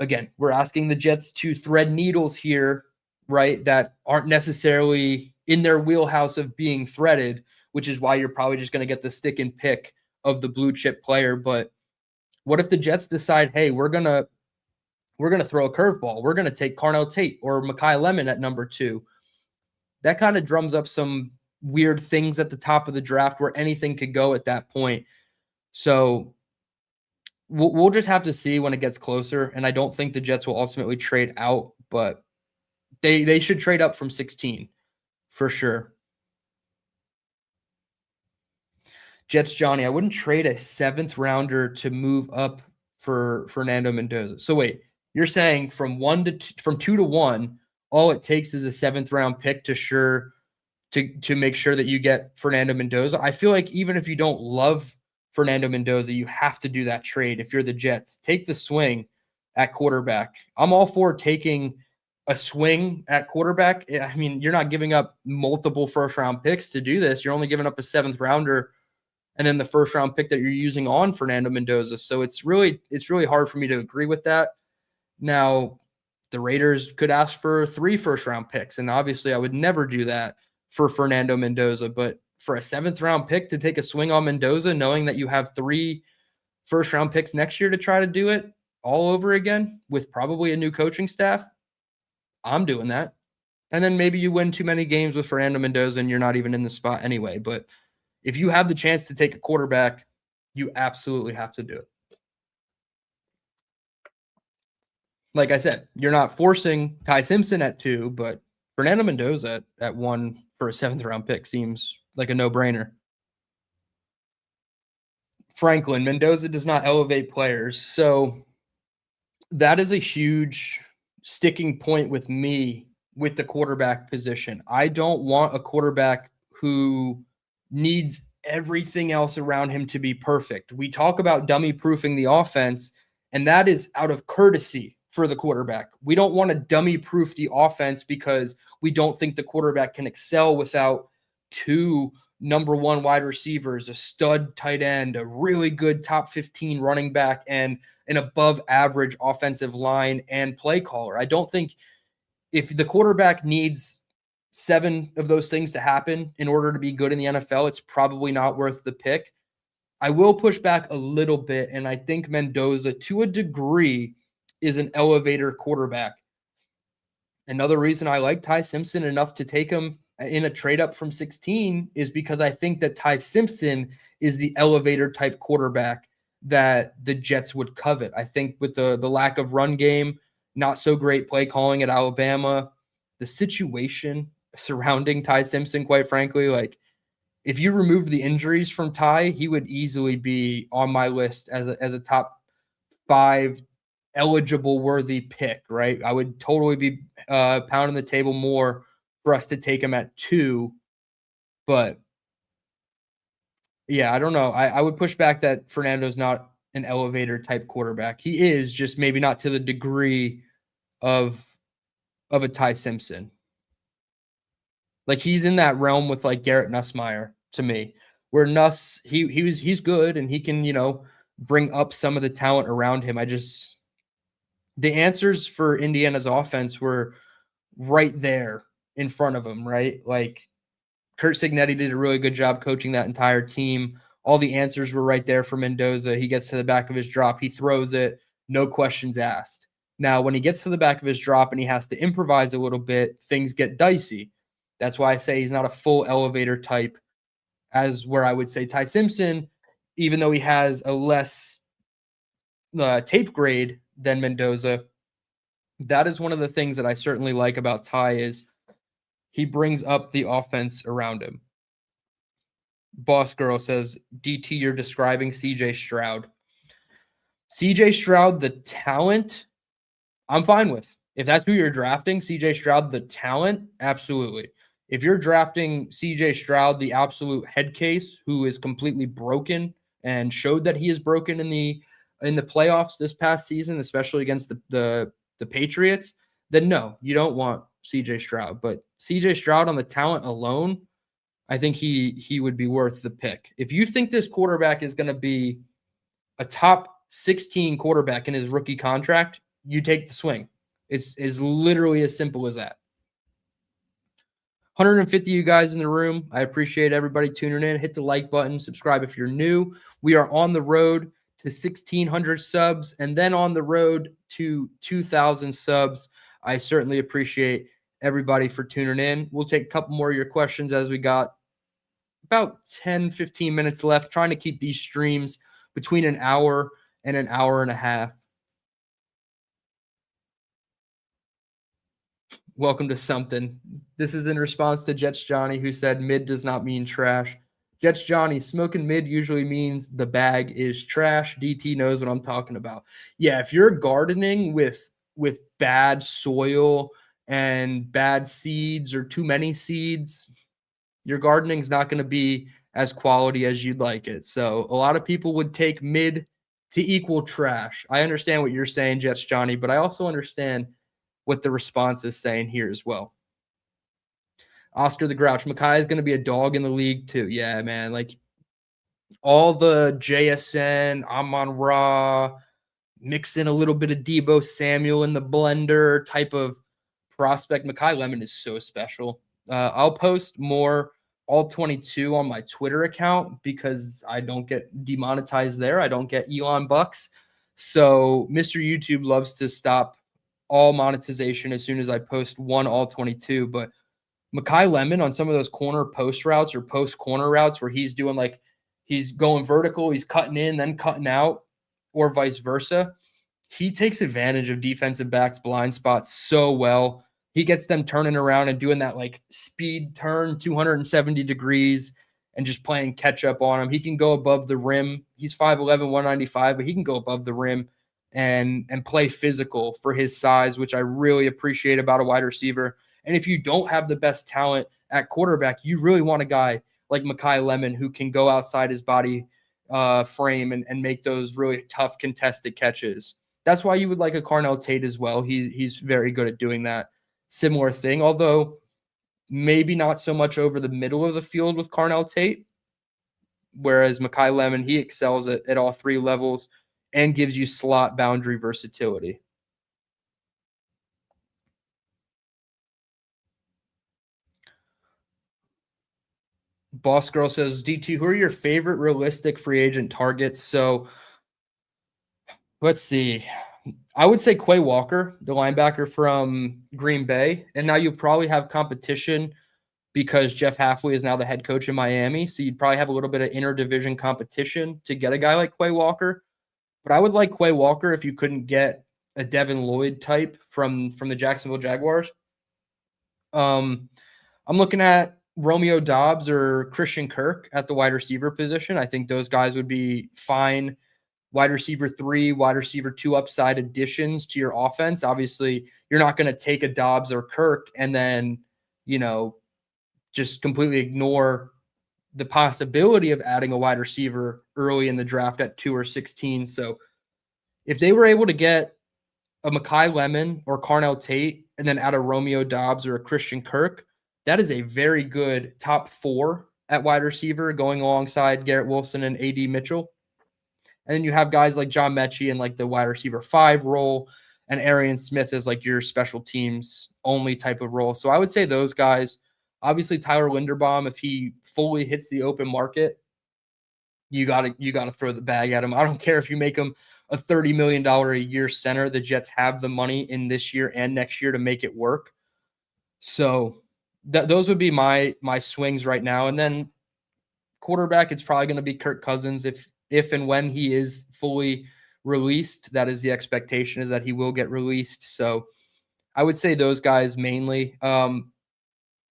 Again, we're asking the Jets to thread needles here, right, that aren't necessarily in their wheelhouse of being threaded, which is why you're probably just going to get the stick and pick of the blue chip player. But what if the Jets decide, hey, we're going to throw a curveball. We're going to take Carnell Tate or Mekhi Lemon at number 2. That kind of drums up some weird things at the top of the draft where anything could go at that point. So we'll just have to see when it gets closer. And I don't think the Jets will ultimately trade out, but they should trade up from 16 for sure. Jets Johnny, I wouldn't trade a 7th rounder to move up for Fernando Mendoza. So wait, you're saying from 2 to 1, all it takes is a 7th round pick to make sure that you get Fernando Mendoza. I feel like even if you don't love Fernando Mendoza, you have to do that trade. If you're the Jets, take the swing at quarterback. I'm all for taking a swing at quarterback. I mean, you're not giving up multiple first round picks to do this. You're only giving up a 7th rounder and then the first round pick that you're using on Fernando Mendoza. So it's really hard for me to agree with that. Now, the Raiders could ask for 3 first round picks, and obviously I would never do that for Fernando Mendoza, but for a 7th round pick to take a swing on Mendoza, knowing that you have 3 first round picks next year to try to do it all over again with probably a new coaching staff, I'm doing that. And then maybe you win too many games with Fernando Mendoza and you're not even in the spot anyway. But if you have the chance to take a quarterback, you absolutely have to do it. Like I said, you're not forcing Ty Simpson at 2, but Fernando Mendoza at 1 for a 7th round pick seems like a no-brainer. Franklin, Mendoza does not elevate players. So that is a huge sticking point with me with the quarterback position. I don't want a quarterback who needs everything else around him to be perfect. We talk about dummy proofing the offense, and that is out of courtesy for the quarterback. We don't want to dummy proof the offense because we don't think the quarterback can excel without 2 number 1 wide receivers, a stud tight end, a really good top 15 running back, and an above average offensive line and play caller. I don't think if the quarterback needs 7 of those things to happen in order to be good in the NFL, it's probably not worth the pick. I will push back a little bit, and I think Mendoza, to a degree, is an elevator quarterback. Another reason I like Ty Simpson enough to take him in a trade up from 16 is because I think that Ty Simpson is the elevator type quarterback that the Jets would covet. I think with the lack of run game, not so great play calling at Alabama, the situation surrounding Ty Simpson, quite frankly, like if you removed the injuries from Ty, he would easily be on my list as a top 5 eligible worthy pick, right? I would totally be pounding the table more for us to take him at 2, but yeah, I don't know. I would push back that Fernando's not an elevator type quarterback. He is, just maybe not to the degree of a Ty Simpson. Like, he's in that realm with like Garrett Nussmeier to me, where Nuss he's good and he can, bring up some of the talent around him. The answers for Indiana's offense were right there in front of him, right? Like, Kurt Signetti did a really good job coaching that entire team. All the answers were right there for Mendoza. He gets to the back of his drop, he throws it, no questions asked. Now, when he gets to the back of his drop and he has to improvise a little bit, things get dicey. That's why I say he's not a full elevator type, as where I would say Ty Simpson, even though he has a less tape grade than Mendoza. That is one of the things that I certainly like about Ty is he brings up the offense around him. Boss Girl says, DT, you're describing CJ Stroud. CJ Stroud, the talent, I'm fine with. If that's who you're drafting, CJ Stroud, the talent, absolutely. If you're drafting CJ Stroud, the absolute head case, who is completely broken and showed that he is broken in the playoffs this past season, especially against the Patriots, then no, you don't want CJ Stroud. But CJ Stroud on the talent alone, I think he would be worth the pick. If you think this quarterback is going to be a top 16 quarterback in his rookie contract, you take the swing. It's literally as simple as that. 150 you guys in the room. I appreciate everybody tuning in. Hit the like button. Subscribe if you're new. We are on the road to 1,600 subs and then on the road to 2,000 subs. I certainly appreciate everybody for tuning in. We'll take a couple more of your questions as we got about 10, 15 minutes left, trying to keep these streams between an hour and an hour and a half. Welcome to something. This is in response to Jets Johnny, who said mid does not mean trash. Jets Johnny, smoking mid usually means the bag is trash. DT knows what I'm talking about. Yeah, if you're gardening with bad soil and bad seeds or too many seeds, your gardening's not going to be as quality as you'd like it. So a lot of people would take mid to equal trash. I understand what you're saying, Jets Johnny, but I also understand what the response is saying here as well. Oscar the Grouch, Mekhi is going to be a dog in the league too. Yeah, man. Like, all the JSN, Amon-Ra, mix in a little bit of Debo Samuel in the blender type of prospect. Mekhi Lemon is so special. I'll post more all 22 on my Twitter account because I don't get demonetized there. I don't get Elon bucks. So Mr. YouTube loves to stop all monetization as soon as I post one all 22. But Mekhi Lemon on some of those corner post routes or post corner routes where he's doing like he's going vertical, he's cutting in, then cutting out, or vice versa. He takes advantage of defensive backs' blind spots so well. He gets them turning around and doing that like speed turn 270 degrees and just playing catch up on him. He can go above the rim. He's 5'11", 195, but he can go above the rim and play physical for his size, which I really appreciate about a wide receiver. And if you don't have the best talent at quarterback, you really want a guy like Mekhi Lemon who can go outside his body frame and make those really tough contested catches. That's why you would like a Carnell Tate as well. He's very good at doing that similar thing, although maybe not so much over the middle of the field with Carnell Tate, whereas Mekhi Lemon, he excels at all three levels and gives you slot boundary versatility. Boss Girl says, DT, who are your favorite realistic free agent targets? So let's see. I would say Quay Walker, the linebacker from Green Bay. And now you'll probably have competition because Jeff Hafley is now the head coach in Miami. So you'd probably have a little bit of interdivision competition to get a guy like Quay Walker. But I would like Quay Walker if you couldn't get a Devin Lloyd type from the Jacksonville Jaguars. I'm looking at Romeo Doubs or Christian Kirk at the wide receiver position. I think those guys would be fine wide receiver 3, wide receiver 2 upside additions to your offense. Obviously, you're not going to take a Dobbs or Kirk and then, just completely ignore the possibility of adding a wide receiver early in the draft at 2 or 16. So if they were able to get a Mekhi Lemon or Carnell Tate and then add a Romeo Dobbs or a Christian Kirk, that is a very good top 4 at wide receiver going alongside Garrett Wilson and AD Mitchell. And then you have guys like John Mechie in like the wide receiver 5 role and Arian Smith is like your special teams only type of role. So I would say those guys. Obviously, Tyler Linderbaum, if he fully hits the open market, you gotta throw the bag at him. I don't care if you make him a $30 million a year center. The Jets have the money in this year and next year to make it work. So those would be my swings right now. And then quarterback, it's probably going to be Kirk Cousins if and when he is fully released. That is the expectation, is that he will get released. So I would say those guys mainly.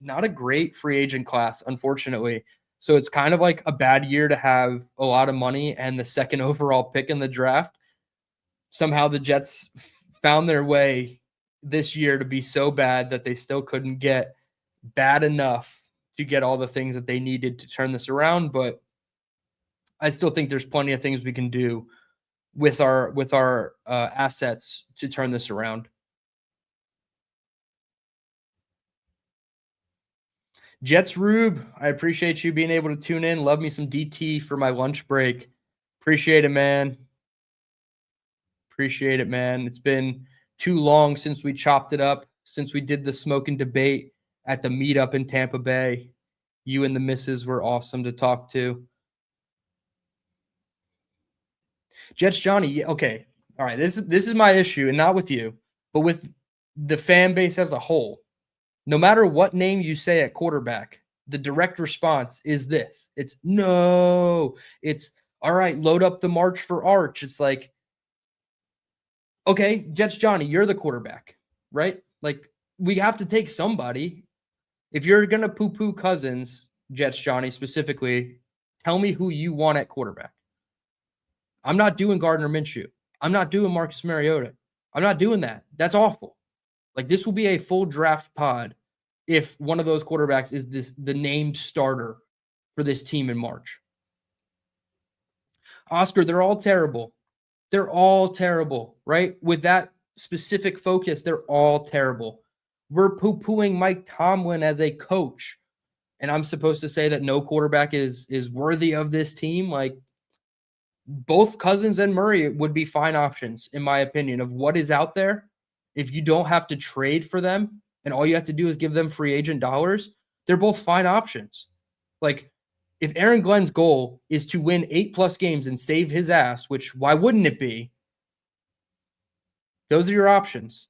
Not a great free agent class, unfortunately. So it's kind of like a bad year to have a lot of money and the second overall pick in the draft. Somehow the Jets found their way this year to be so bad that they still couldn't get bad enough to get all the things that they needed to turn this around. But I still think there's plenty of things we can do with our assets to turn this around. Jets Rube, I appreciate you being able to tune in. Love me some DT for my lunch break. Appreciate it, man. Appreciate it, man. It's been too long since we chopped it up, since we did the smoke and debate at the meetup in Tampa Bay. You and the missus were awesome to talk to. Jets Johnny, okay. All right, this is my issue, and not with you, but with the fan base as a whole. No matter what name you say at quarterback, the direct response is this. It's no. It's all right, load up the March for Arch. It's like, okay, Jets Johnny, you're the quarterback, right? Like, we have to take somebody. If you're going to poo-poo Cousins, Jets Johnny specifically, tell me who you want at quarterback. I'm not doing Gardner Minshew. I'm not doing Marcus Mariota. I'm not doing that. That's awful. Like, this will be a full draft pod if one of those quarterbacks is the named starter for this team in March. Oscar, they're all terrible. They're all terrible, right? With that specific focus, they're all terrible. We're poo-pooing Mike Tomlin as a coach, and I'm supposed to say that no quarterback is worthy of this team? Like, both Cousins and Murray would be fine options, in my opinion, of what is out there. If you don't have to trade for them and all you have to do is give them free agent dollars, they're both fine options. Like, if Aaron Glenn's goal is to win 8+ games and save his ass, which why wouldn't it be? Those are your options.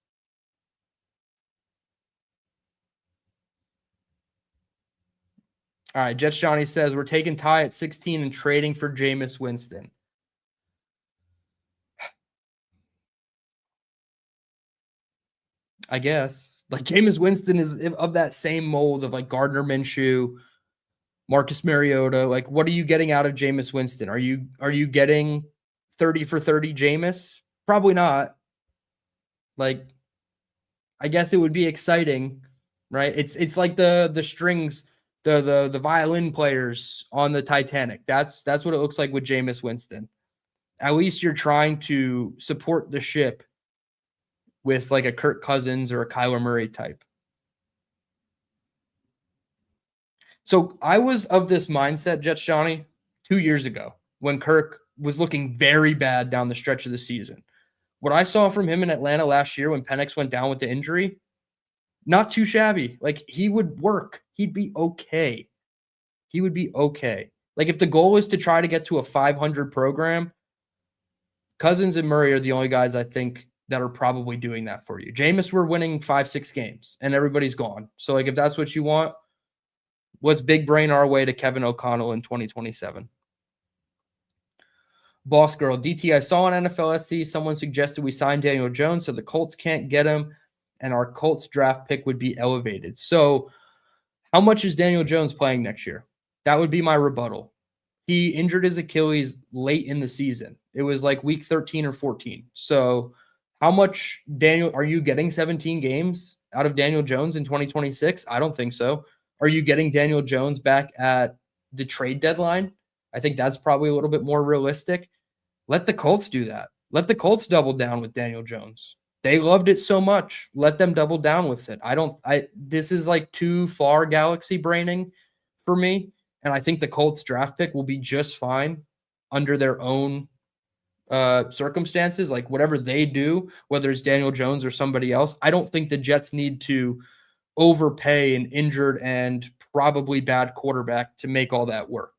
All right, Jets Johnny says, we're taking Ty at 16 and trading for Jameis Winston. I guess. Like, Jameis Winston is of that same mold of like Gardner Minshew, Marcus Mariota. Like, what are you getting out of Jameis Winston? Are you getting 30 for 30 Jameis? Probably not. Like, I guess it would be exciting, right? It's like the strings, the violin players on the Titanic. That's what it looks like with Jameis Winston. At least you're trying to support the ship with like a Kirk Cousins or a Kyler Murray type. So I was of this mindset, Jets Johnny, 2 years ago when Kirk was looking very bad down the stretch of the season. What I saw from him in Atlanta last year when Penix went down with the injury, not too shabby. Like, he would work. He'd be okay. He would be okay. Like, if the goal is to try to get to a 500 program, Cousins and Murray are the only guys I think that are probably doing that for you. Jameis, we're winning 5-6 games and everybody's gone. So, like, if that's what you want, let's big brain our way to Kevin O'Connell in 2027. Boss Girl, DT, I saw on NFLSC someone suggested we sign Daniel Jones so the Colts can't get him and our Colts draft pick would be elevated. So how much is Daniel Jones playing next year? That would be my rebuttal. He injured his Achilles late in the season. It was like week 13 or 14. So how much Daniel are you getting 17 games out of Daniel Jones in 2026? I don't think so. Are you getting Daniel Jones back at the trade deadline? I think that's probably a little bit more realistic. Let the Colts do that. Let the Colts double down with Daniel Jones. They loved it so much. Let them double down with it. This is like too far galaxy braining for me. And I think the Colts draft pick will be just fine under their own circumstances. Like whatever they do, whether it's Daniel Jones or somebody else, I don't think the Jets need to overpay an injured and probably bad quarterback to make all that work.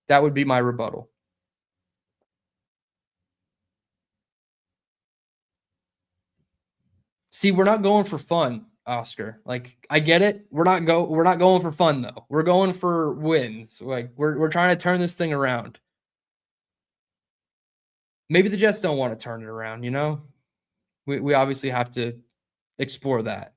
That would be my rebuttal. See, we're not going for fun, Oscar. Like, I get it. We're not going for fun though. We're going for wins. Like, we're trying to turn this thing around. Maybe the Jets don't want to turn it around, you know? We obviously have to explore that.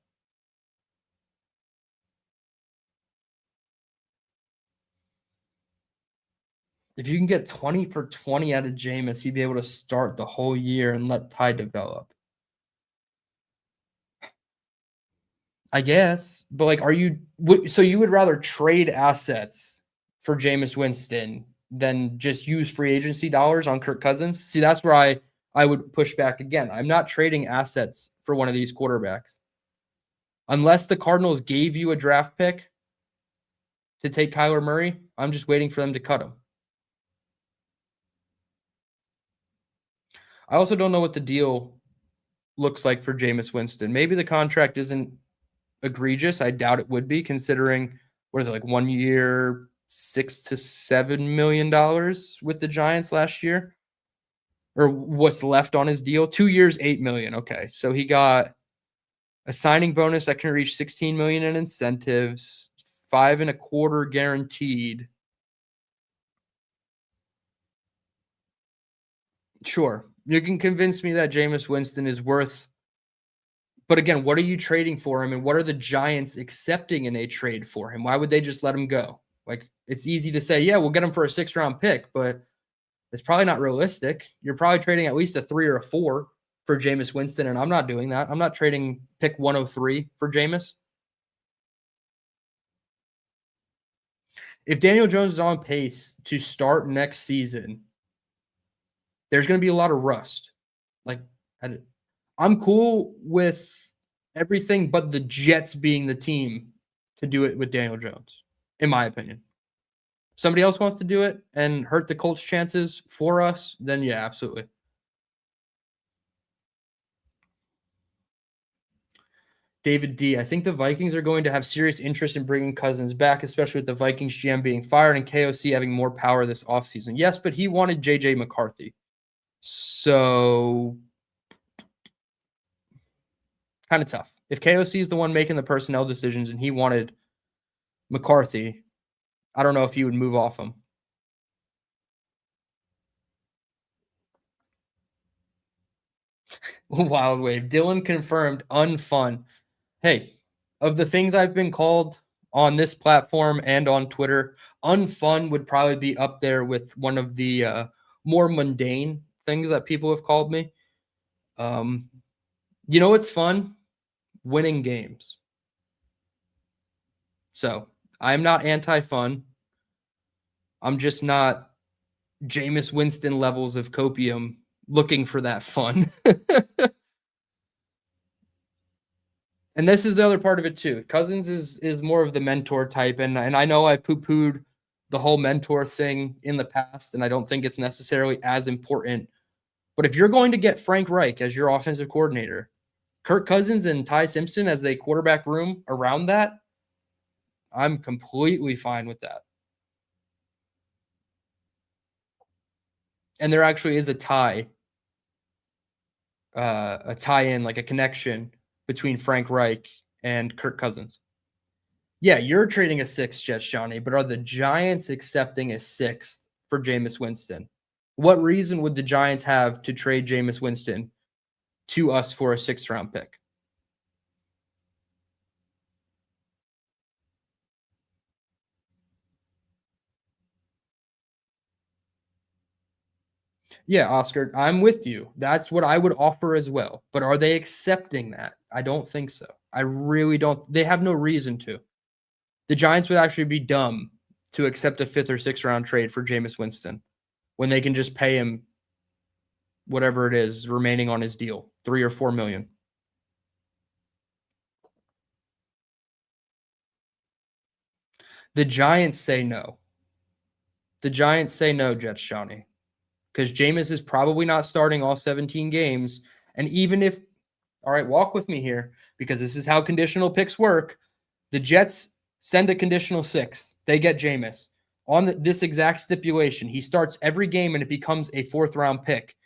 If you can get 20 for 20 out of Jameis, he'd be able to start the whole year and let Ty develop. I guess, but like, so you would rather trade assets for Jameis Winston than just use free agency dollars on Kirk Cousins? See, that's where I would push back again. I'm not trading assets for one of these quarterbacks. Unless the Cardinals gave you a draft pick to take Kyler Murray, I'm just waiting for them to cut him. I also don't know what the deal looks like for Jameis Winston. Maybe the contract isn't egregious. I doubt it would be, considering what is it, like 1 year, $6 to $7 million with the Giants last year, or what's left on his deal. 2 years, $8 million. Okay, so he got a signing bonus that can reach $16 million in incentives, 5.25 guaranteed. Sure, you can convince me that Jameis Winston is worth. But again, what are you trading for him, and what are the Giants accepting in a trade for him? Why would they just let him go? Like, it's easy to say, yeah, we'll get him for a 6th-round pick, but it's probably not realistic. You're probably trading at least a 3 or a 4 for Jameis Winston, and I'm not doing that. I'm not trading pick 103 for Jameis. If Daniel Jones is on pace to start next season, there's going to be a lot of rust. Like, I'm cool with everything but the Jets being the team to do it with Daniel Jones, in my opinion. If somebody else wants to do it and hurt the Colts' chances for us, then yeah, absolutely. David D. I think the Vikings are going to have serious interest in bringing Cousins back, especially with the Vikings GM being fired and KOC having more power this offseason. Yes, but he wanted JJ McCarthy. So kind of tough. If KOC is the one making the personnel decisions and he wanted McCarthy, I don't know if he would move off him. Wild Wave. Dylan confirmed unfun. Hey, of the things I've been called on this platform and on Twitter, unfun would probably be up there with one of the more mundane things that people have called me. You know what's fun? Winning games. So I'm not anti-fun. I'm just not Jameis Winston levels of copium looking for that fun. And this is the other part of it too. Cousins is more of the mentor type, and I know I poo-pooed the whole mentor thing in the past, and I don't think it's necessarily as important. But if you're going to get Frank Reich as your offensive coordinator, Kirk Cousins and Ty Simpson as the quarterback room around that, I'm completely fine with that. And there actually is a tie-in, like a connection between Frank Reich and Kirk Cousins. Yeah, you're trading a 6th, Jets, Johnny, but are the Giants accepting a 6th for Jameis Winston? What reason would the Giants have to trade Jameis Winston to us for a 6th-round pick? Yeah, Oscar, I'm with you. That's what I would offer as well. But are they accepting that? I don't think so. I really don't. They have no reason to. The Giants would actually be dumb to accept a 5th or 6th round trade for Jameis Winston when they can just pay him whatever it is remaining on his deal, 3 or 4 million. The Giants say no. The Giants say no, Jets Johnny, because Jameis is probably not starting all 17 games. And even if, all right, walk with me here, because this is how conditional picks work. The Jets send a conditional 6th. They get Jameis on this exact stipulation. He starts every game and it becomes a 4th round pick.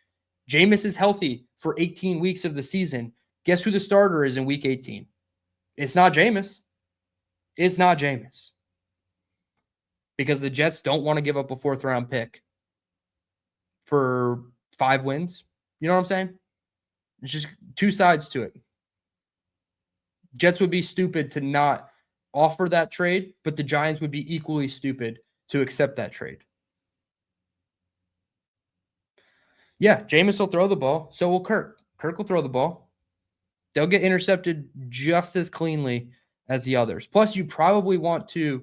Jameis is healthy for 18 weeks of the season. Guess who the starter is in week 18? It's not Jameis. It's not Jameis. Because the Jets don't want to give up a 4th round pick for 5 wins. You know what I'm saying? It's just two sides to it. Jets would be stupid to not offer that trade, but the Giants would be equally stupid to accept that trade. Yeah, Jameis will throw the ball. So will Kirk. Kirk will throw the ball. They'll get intercepted just as cleanly as the others. Plus, you probably want to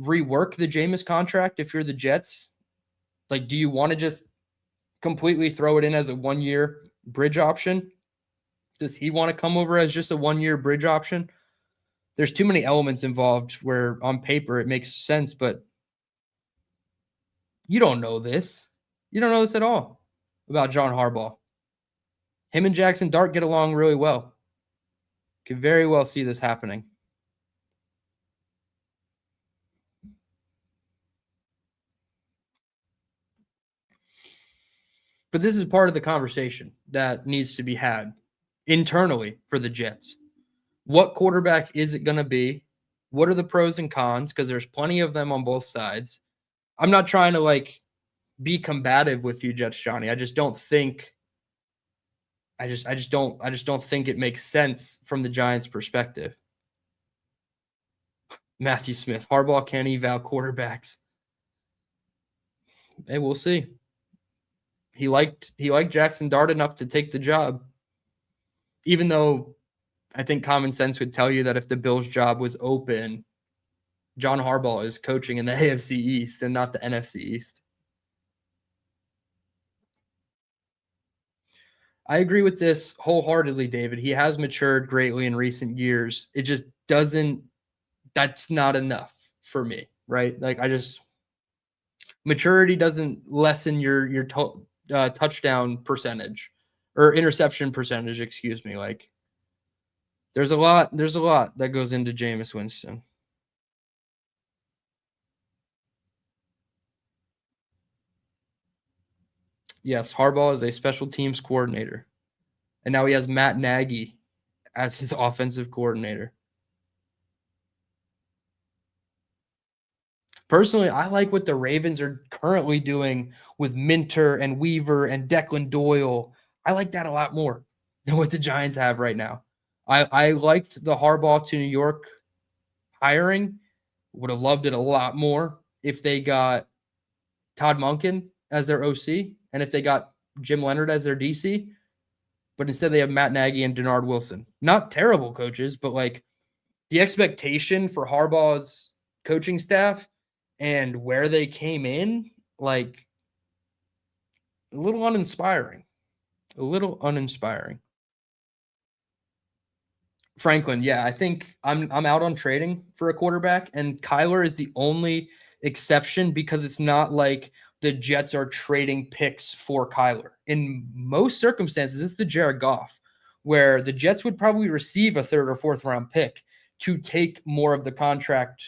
rework the Jameis contract if you're the Jets. Like, do you want to just completely throw it in as a 1-year bridge option? Does he want to come over as just a 1-year bridge option? There's too many elements involved where on paper it makes sense, but you don't know this. You don't know this at all about John Harbaugh. Him and Jackson Dart get along really well. Could very well see this happening. But this is part of the conversation that needs to be had internally for the Jets. What quarterback is it going to be? What are the pros and cons? Because there's plenty of them on both sides. I'm not trying to be combative with you, Jets Johnny. I just don't think I just don't think it makes sense from the Giants' perspective. Matthew Smith, Harbaugh can't eval quarterbacks. Hey, we'll see. He liked Jackson Dart enough to take the job, even though I think common sense would tell you that if the Bills' job was open, John Harbaugh is coaching in the AFC East and not the NFC East. I agree with this wholeheartedly, David. He has matured greatly in recent years. It just doesn't – that's not enough for me, right? Maturity doesn't lessen your touchdown percentage or interception percentage, excuse me. There's a lot that goes into Jameis Winston. Yes, Harbaugh is a special teams coordinator. And now he has Matt Nagy as his offensive coordinator. Personally, I like what the Ravens are currently doing with Minter and Weaver and Declan Doyle. I like that a lot more than what the Giants have right now. I liked the Harbaugh to New York hiring. Would have loved it a lot more if they got Todd Monken as their OC and if they got Jim Leonard as their DC. But instead they have Matt Nagy and Denard Wilson. Not terrible coaches, but the expectation for Harbaugh's coaching staff and where they came in, a little uninspiring. Franklin, yeah, I think I'm out on trading for a quarterback, and Kyler is the only exception because it's not like the Jets are trading picks for Kyler. In most circumstances, it's the Jared Goff, where the Jets would probably receive a 3rd or 4th round pick to take more of the contract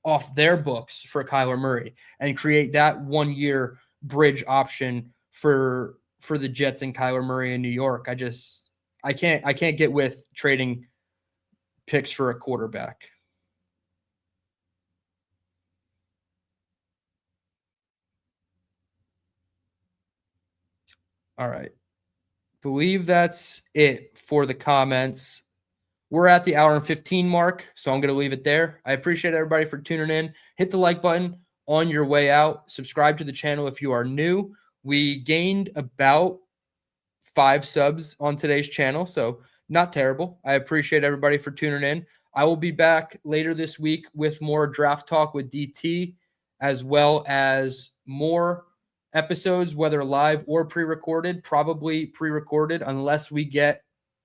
off their books for Kyler Murray and create that 1-year bridge option for the Jets and Kyler Murray in New York. I can't get with trading picks for a quarterback. All right. Believe that's it for the comments. We're at the hour and 15 mark, so I'm going to leave it there. I appreciate everybody for tuning in. Hit the like button on your way out. Subscribe to the channel if you are new. We gained about 5 subs on today's channel, so not terrible. I appreciate everybody for tuning in. I will be back later this week with more draft talk with DT, as well as more episodes, whether live or pre-recorded, probably pre-recorded, unless we get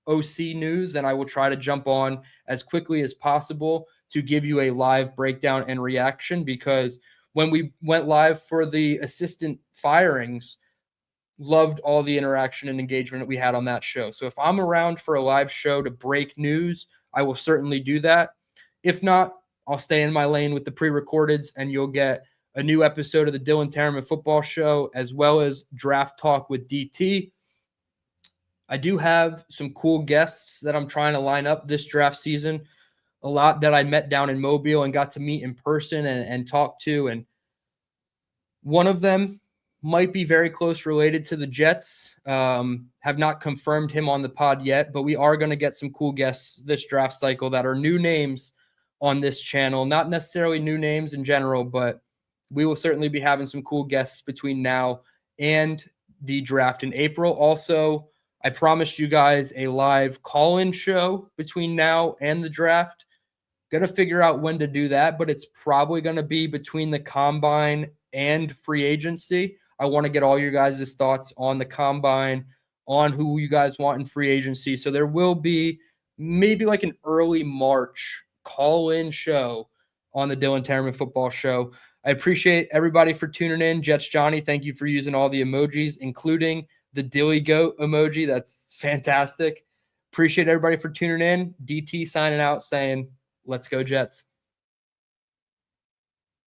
OC news, then I will try to jump on as quickly as possible to give you a live breakdown and reaction, because when we went live for the assistant firings, loved all the interaction and engagement that we had on that show. So if I'm around for a live show to break news, I will certainly do that. If not, I'll stay in my lane with the pre-recordeds, and you'll get a new episode of the DTereman Football Show, as well as Draft Talk with DT. I do have some cool guests that I'm trying to line up this draft season. A lot that I met down in Mobile and got to meet in person and talk to. And one of them might be very close related to the Jets. Have not confirmed him on the pod yet, but we are going to get some cool guests this draft cycle that are new names on this channel. Not necessarily new names in general, but we will certainly be having some cool guests between now and the draft in April. Also, I promised you guys a live call-in show between now and the draft. Going to figure out when to do that, but it's probably going to be between the combine and free agency. I want to get all your guys' thoughts on the combine, on who you guys want in free agency. So there will be maybe like an early March call-in show on the DTereman Football Show. I appreciate everybody for tuning in. Jets Johnny, thank you for using all the emojis, including the Dilly Goat emoji. That's fantastic. Appreciate everybody for tuning in. DT signing out saying, let's go Jets.